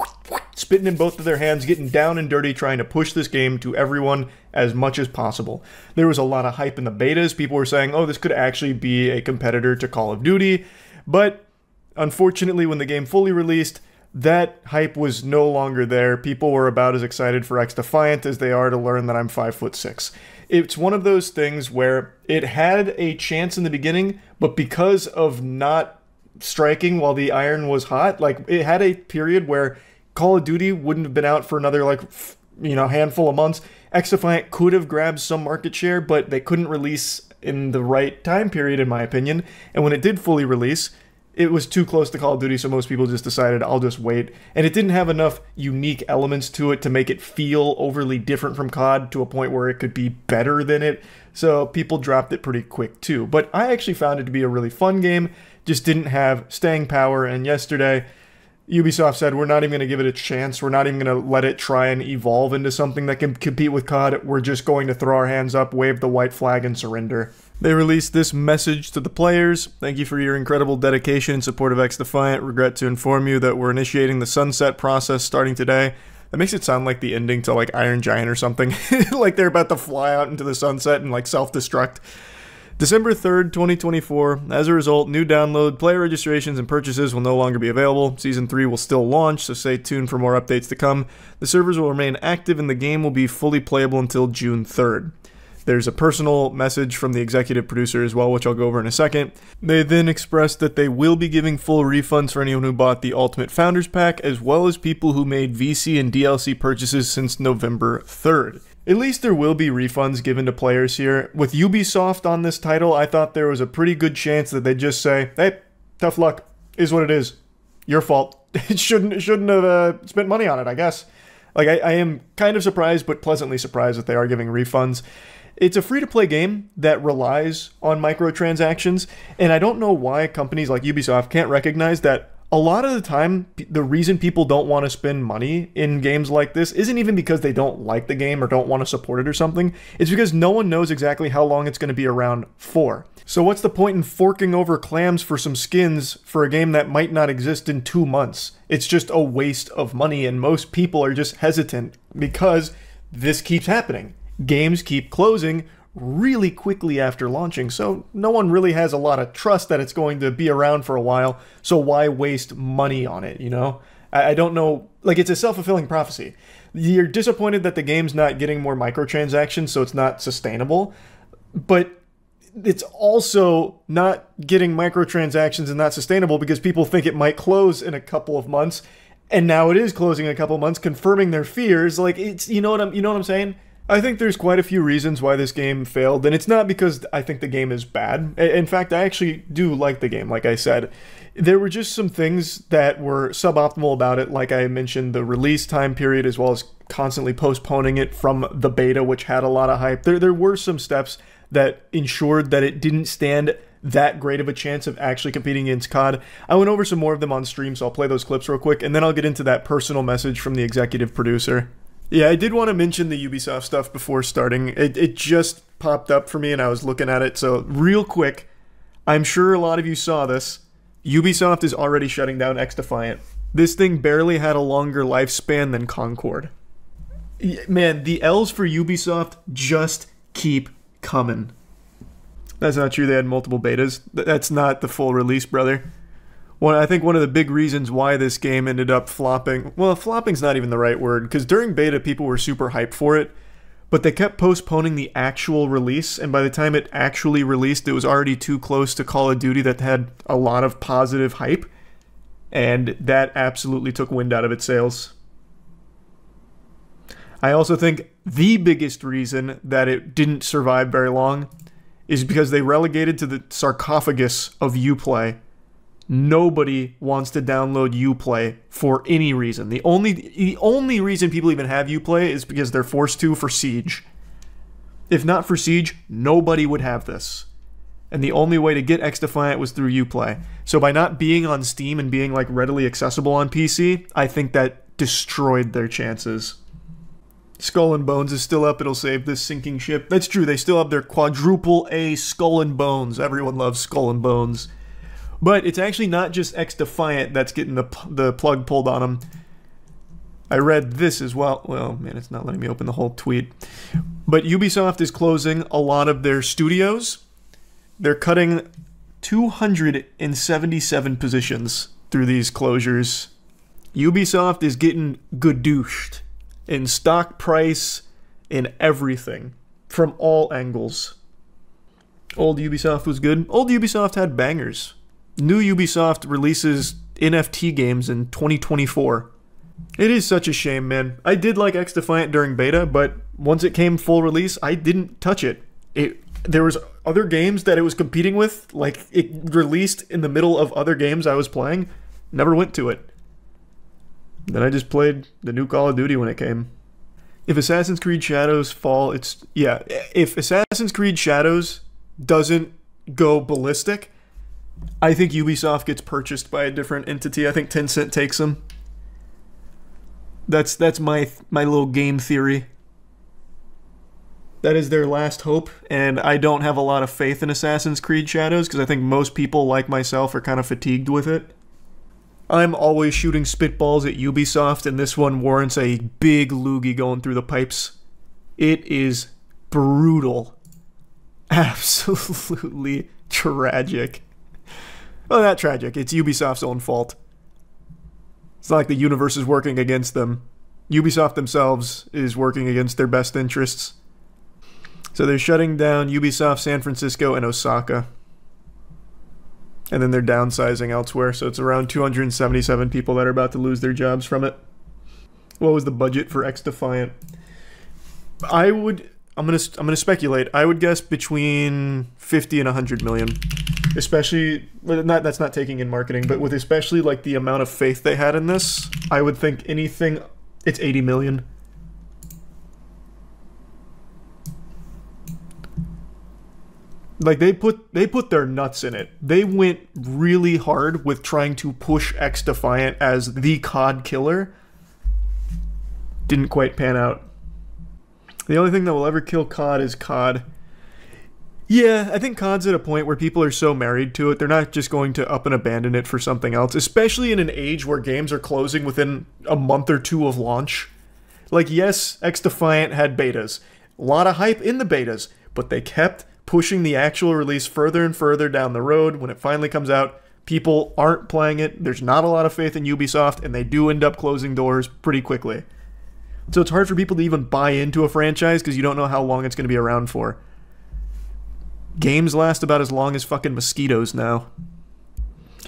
Speaker 1: spitting in both of their hands, getting down and dirty, trying to push this game to everyone as much as possible. There was a lot of hype in the betas. People were saying, oh, this could actually be a competitor to Call of Duty, but unfortunately, when the game fully released, that hype was no longer there. People were about as excited for X-Defiant as they are to learn that I'm 5'6". It's one of those things where it had a chance in the beginning, but because of not striking while the iron was hot, like, it had a period where Call of Duty wouldn't have been out for another, like, handful of months. X-Defiant could have grabbed some market share, but they couldn't release in the right time period, in my opinion. And when it did fully release, it was too close to Call of Duty, so most people just decided, I'll just wait. And it didn't have enough unique elements to it to make it feel overly different from COD to a point where it could be better than it. So people dropped it pretty quick too. But I actually found it to be a really fun game, just didn't have staying power. And yesterday, Ubisoft said, we're not even going to give it a chance. We're not even going to let it try and evolve into something that can compete with COD. We're just going to throw our hands up, wave the white flag, and surrender. They released this message to the players. Thank you for your incredible dedication and support of X-Defiant. Regret to inform you that we're initiating the sunset process starting today. That makes it sound like the ending to, like, Iron Giant or something. Like they're about to fly out into the sunset and, like, self-destruct. December 3rd, 2024. As a result, new download, player registrations, and purchases will no longer be available. Season 3 will still launch, so stay tuned for more updates to come. The servers will remain active and the game will be fully playable until June 3rd. There's a personal message from the executive producer as well, which I'll go over in a second. They then expressed that they will be giving full refunds for anyone who bought the Ultimate Founders Pack, as well as people who made VC and DLC purchases since November 3rd. At least there will be refunds given to players here. With Ubisoft on this title, I thought there was a pretty good chance that they'd just say, hey, tough luck, is what it is. Your fault. It shouldn't have spent money on it, I guess. Like, I am kind of surprised, but pleasantly surprised that they are giving refunds. It's a free-to-play game that relies on microtransactions, and I don't know why companies like Ubisoft can't recognize that a lot of the time, the reason people don't want to spend money in games like this isn't even because they don't like the game or don't want to support it or something. It's because no one knows exactly how long it's going to be around for. So what's the point in forking over clams for some skins for a game that might not exist in 2 months? It's just a waste of money, and most people are just hesitant because this keeps happening. Games keep closing really quickly after launching, so no one really has a lot of trust that it's going to be around for a while, so why waste money on it, you know? I don't know, like, it's a self-fulfilling prophecy. You're disappointed that the game's not getting more microtransactions, so it's not sustainable, but it's also not getting microtransactions and not sustainable because people think it might close in a couple of months, and now it is closing in a couple of months, confirming their fears. Like, it's, you know what I'm saying? I think there's quite a few reasons why this game failed, and it's not because I think the game is bad. In fact, I actually do like the game, like I said. There were just some things that were suboptimal about it, like I mentioned, the release time period, as well as constantly postponing it from the beta, which had a lot of hype. There were some steps that ensured that it didn't stand that great of a chance of actually competing against COD. I went over some more of them on stream, so I'll play those clips real quick, and then I'll get into that personal message from the executive producer. Yeah, I did want to mention the Ubisoft stuff before starting. It just popped up for me and I was looking at it. So real quick, I'm sure a lot of you saw this. Ubisoft is already shutting down X-Defiant. This thing barely had a longer lifespan than Concord. Man, the L's for Ubisoft just keep coming. That's not true. They had multiple betas. That's not the full release, brother. I think one of the big reasons why this game ended up flopping, well, flopping's not even the right word, because during beta people were super hyped for it, but they kept postponing the actual release, and by the time it actually released, it was already too close to Call of Duty that had a lot of positive hype, and that absolutely took wind out of its sails. I also think the biggest reason that it didn't survive very long is because they relegated to the sarcophagus of Uplay. Nobody wants to download Uplay for any reason. The only reason people even have Uplay is because they're forced to for Siege. If not for Siege, nobody would have this. And the only way to get X-Defiant was through Uplay. So by not being on Steam and being like readily accessible on PC, I think that destroyed their chances. Skull and Bones is still up. It'll save this sinking ship. That's true. They still have their quadruple A Skull and Bones. Everyone loves Skull and Bones. But it's actually not just X-Defiant that's getting the plug pulled on them. I read this as well. Well, man, it's not letting me open the whole tweet. But Ubisoft is closing a lot of their studios. They're cutting 277 positions through these closures. Ubisoft is getting gadooshed in stock price, in everything, from all angles. Old Ubisoft was good. Old Ubisoft had bangers. New Ubisoft releases NFT games in 2024. It is such a shame, man. I did like X-Defiant during beta, but once it came full release, I didn't touch it. There was other games that it was competing with, like it released in the middle of other games I was playing. Never went to it. Then I just played the new Call of Duty when it came. If Assassin's Creed Shadows fall, if Assassin's Creed Shadows doesn't go ballistic, I think Ubisoft gets purchased by a different entity. I think Tencent takes them. That's my little game theory. That is their last hope, and I don't have a lot of faith in Assassin's Creed Shadows because I think most people like myself are kind of fatigued with it. I'm always shooting spitballs at Ubisoft, and this one warrants a big loogie going through the pipes. It is brutal. Absolutely tragic. Well, not tragic. It's Ubisoft's own fault. It's not like the universe is working against them. Ubisoft themselves is working against their best interests. So they're shutting down Ubisoft San Francisco and Osaka. And then they're downsizing elsewhere, so it's around 277 people that are about to lose their jobs from it. What was the budget for X-Defiant? I'm gonna speculate. I would guess between 50 and 100 million. Especially, that's not taking in marketing, but with especially like the amount of faith they had in this, I would think anything, it's 80 million. Like they put their nuts in it. They went really hard with trying to push X-Defiant as the COD killer. Didn't quite pan out. The only thing that will ever kill COD is COD. Yeah, I think COD's at a point where people are so married to it, they're not just going to up and abandon it for something else, especially in an age where games are closing within a month or two of launch. Like, yes, X-Defiant had betas. A lot of hype in the betas, but they kept pushing the actual release further and further down the road. When it finally comes out, people aren't playing it, there's not a lot of faith in Ubisoft, and they do end up closing doors pretty quickly. So it's hard for people to even buy into a franchise because you don't know how long it's going to be around for. Games last about as long as fucking mosquitoes now.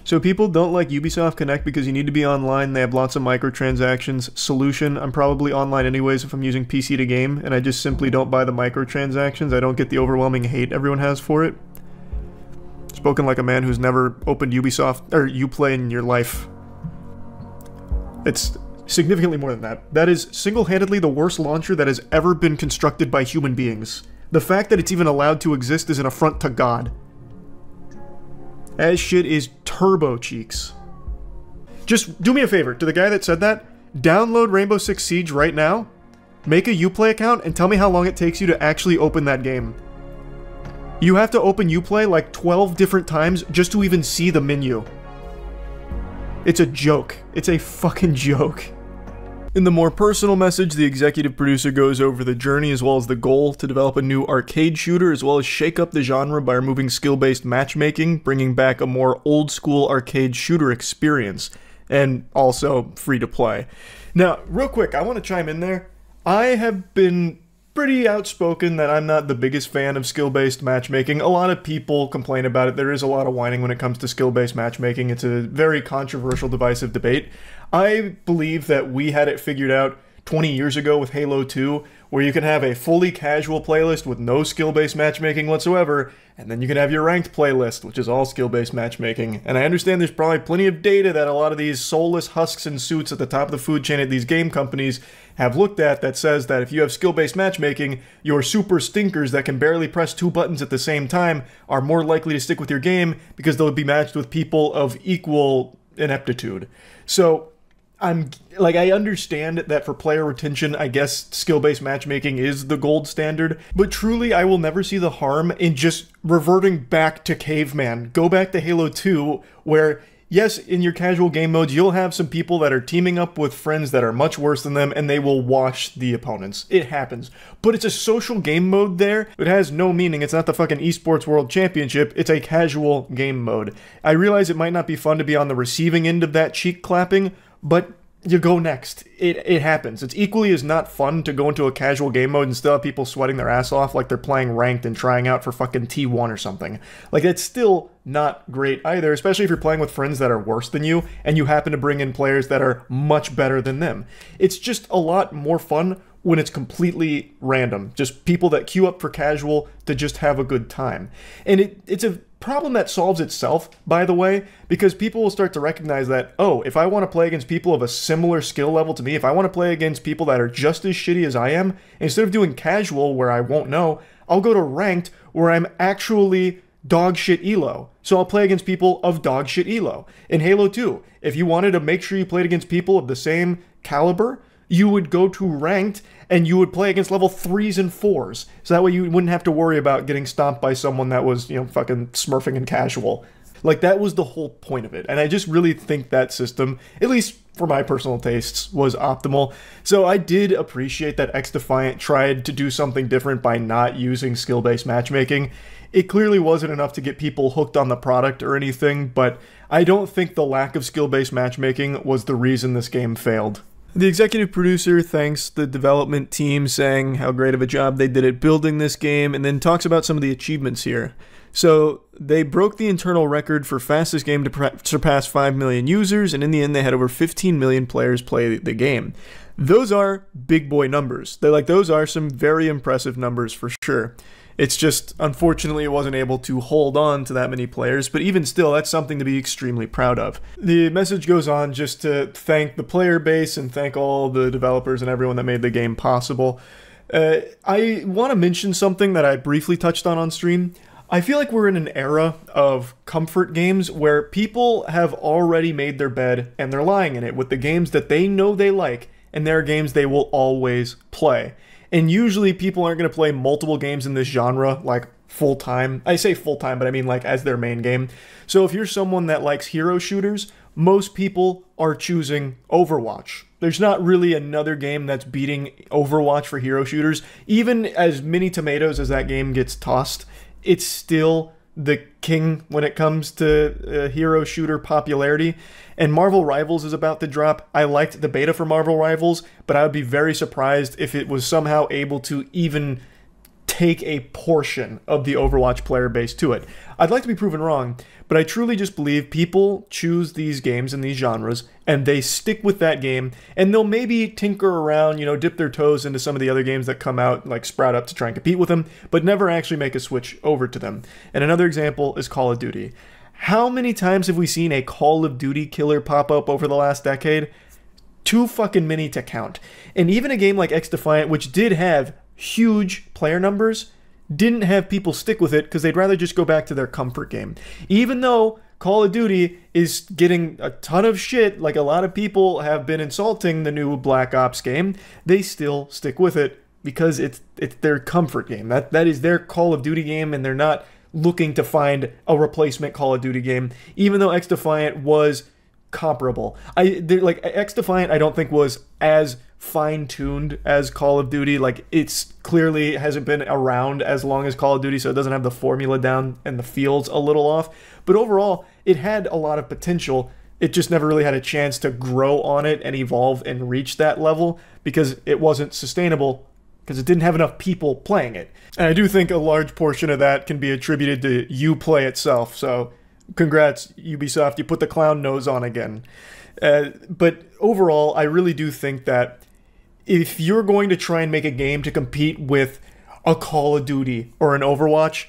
Speaker 1: So people don't like Ubisoft Connect because you need to be online, they have lots of microtransactions. Solution, I'm probably online anyways if I'm using PC to game, and I just simply don't buy the microtransactions. I don't get the overwhelming hate everyone has for it. Spoken like a man who's never opened Ubisoft, or Uplay in your life. It's significantly more than that. That is single-handedly the worst launcher that has ever been constructed by human beings. The fact that it's even allowed to exist is an affront to God. That shit is turbo cheeks. Just do me a favor, to the guy that said that, download Rainbow Six Siege right now, make a Uplay account, and tell me how long it takes you to actually open that game. You have to open Uplay like 12 different times just to even see the menu. It's a joke. It's a fucking joke. In the more personal message, the executive producer goes over the journey as well as the goal to develop a new arcade shooter as well as shake up the genre by removing skill-based matchmaking, bringing back a more old-school arcade shooter experience, and also free-to-play. Now, real quick, I want to chime in there. I have been pretty outspoken that I'm not the biggest fan of skill-based matchmaking. A lot of people complain about it. There is a lot of whining when it comes to skill-based matchmaking. It's a very controversial, divisive debate. I believe that we had it figured out 20 years ago with Halo 2, where you can have a fully casual playlist with no skill-based matchmaking whatsoever, and then you can have your ranked playlist, which is all skill-based matchmaking. And I understand there's probably plenty of data that a lot of these soulless husks and suits at the top of the food chain at these game companies have looked at that says that if you have skill-based matchmaking, your super stinkers that can barely press 2 buttons at the same time are more likely to stick with your game because they'll be matched with people of equal ineptitude. So I understand that for player retention, I guess skill-based matchmaking is the gold standard, but truly I will never see the harm in just reverting back to caveman. Go back to Halo 2, where yes, in your casual game modes, you'll have some people that are teaming up with friends that are much worse than them, and they will wash the opponents. It happens. But it's a social game mode there. It has no meaning. It's not the fucking esports world championship. It's a casual game mode. I realize it might not be fun to be on the receiving end of that cheek clapping, but you go next. It happens. It's equally as not fun to go into a casual game mode and still have people sweating their ass off like they're playing ranked and trying out for fucking T1 or something. Like, it's still not great either, especially if you're playing with friends that are worse than you and you happen to bring in players that are much better than them. It's just a lot more fun when it's completely random. Just people that queue up for casual to just have a good time. And it's a problem that solves itself, by the way, because people will start to recognize that, oh, if I want to play against people of a similar skill level to me, if I want to play against people that are just as shitty as I am, instead of doing casual where I won't know, I'll go to ranked where I'm actually dog shit elo. So I'll play against people of dog shit elo. In Halo 2, if you wanted to make sure you played against people of the same caliber, you would go to ranked and you would play against level 3s and 4s. So that way you wouldn't have to worry about getting stomped by someone that was, fucking smurfing in casual. Like, that was the whole point of it. And I just really think that system, at least for my personal tastes, was optimal. So I did appreciate that XDefiant tried to do something different by not using skill-based matchmaking. It clearly wasn't enough to get people hooked on the product or anything, but I don't think the lack of skill-based matchmaking was the reason this game failed. The executive producer thanks the development team, saying how great of a job they did at building this game, and then talks about some of the achievements here. So, they broke the internal record for fastest game to surpass 5 million users, and in the end they had over 15 million players play the game. Those are big boy numbers. Those are some very impressive numbers for sure. It's just, unfortunately, it wasn't able to hold on to that many players, but even still, that's something to be extremely proud of. The message goes on just to thank the player base and thank all the developers and everyone that made the game possible. I want to mention something that I briefly touched on stream. I feel like we're in an era of comfort games where people have already made their bed and they're lying in it with the games that they know they like, and they're games they will always play. And usually people aren't going to play multiple games in this genre, like, full-time. I say full-time, but I mean, like, as their main game. So if you're someone that likes hero shooters, most people are choosing Overwatch. There's not really another game that's beating Overwatch for hero shooters. Even as many tomatoes as that game gets tossed, it's still the king when it comes to hero shooter popularity. And Marvel Rivals is about to drop. I liked the beta for Marvel Rivals, but I would be very surprised if it was somehow able to even take a portion of the Overwatch player base to it. I'd like to be proven wrong, but I truly just believe people choose these games in these genres and they stick with that game, and they'll maybe tinker around, dip their toes into some of the other games that come out, like sprout up to try and compete with them, but never actually make a switch over to them. And another example is Call of Duty. How many times have we seen a Call of Duty killer pop up over the last decade? Too fucking many to count. And even a game like XDefiant, which did have huge player numbers, didn't have people stick with it because they'd rather just go back to their comfort game. Even though Call of Duty is getting a ton of shit, like a lot of people have been insulting the new Black Ops game, they still stick with it because it's their comfort game. That is their Call of Duty game, and they're not looking to find a replacement Call of Duty game, even though XDefiant was comparable. XDefiant I don't think was as fine-tuned as Call of Duty. Like, it's clearly hasn't been around as long as Call of Duty, so it doesn't have the formula down and the feels a little off. But overall, it had a lot of potential. It just never really had a chance to grow on it and evolve and reach that level because it wasn't sustainable, because it didn't have enough people playing it. And I do think a large portion of that can be attributed to Uplay itself, so congrats, Ubisoft, you put the clown nose on again. But overall, I really do think that if you're going to try and make a game to compete with a Call of Duty or an Overwatch,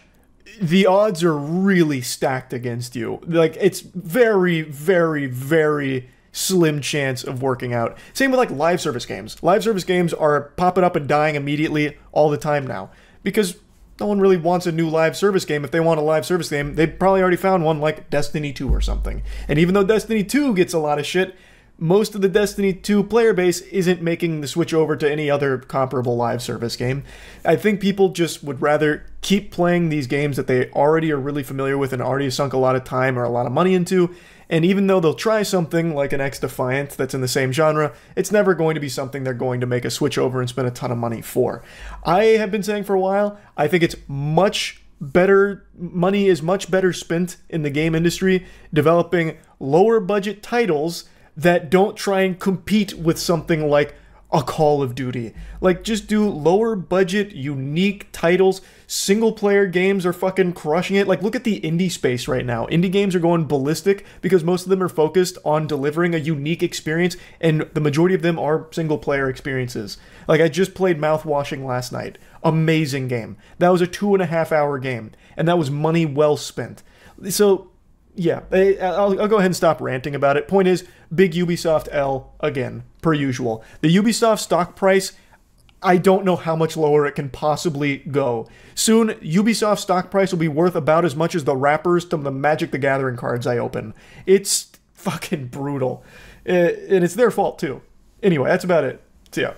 Speaker 1: the odds are really stacked against you. Like, it's very, very, very slim chance of working out. Same with like live service games. Live service games are popping up and dying immediately all the time now because no one really wants a new live service game. If they want a live service game, they probably already found one like Destiny 2 or something. And even though Destiny 2 gets a lot of shit, most of the Destiny 2 player base isn't making the switch over to any other comparable live service game. I think people just would rather keep playing these games that they already are really familiar with and already sunk a lot of time or a lot of money into. And even though they'll try something like an X-Defiant that's in the same genre, it's never going to be something they're going to make a switch over and spend a ton of money for. I have been saying for a while, I think it's much better, money is much better spent in the game industry developing lower budget titles that don't try and compete with something like a Call of Duty. Like, just do lower budget, unique titles. Single player games are fucking crushing it. Like, look at the indie space right now. Indie games are going ballistic because most of them are focused on delivering a unique experience, and the majority of them are single player experiences. Like, I just played Mouthwashing last night. Amazing game. That was a 2.5-hour game, and that was money well spent. So, yeah, I'll go ahead and stop ranting about it. Point is, big Ubisoft L again, per usual. The Ubisoft stock price, I don't know how much lower it can possibly go. Soon, Ubisoft stock price will be worth about as much as the wrappers to the Magic the Gathering cards I open. It's fucking brutal. And it's their fault, too. Anyway, that's about it. See ya.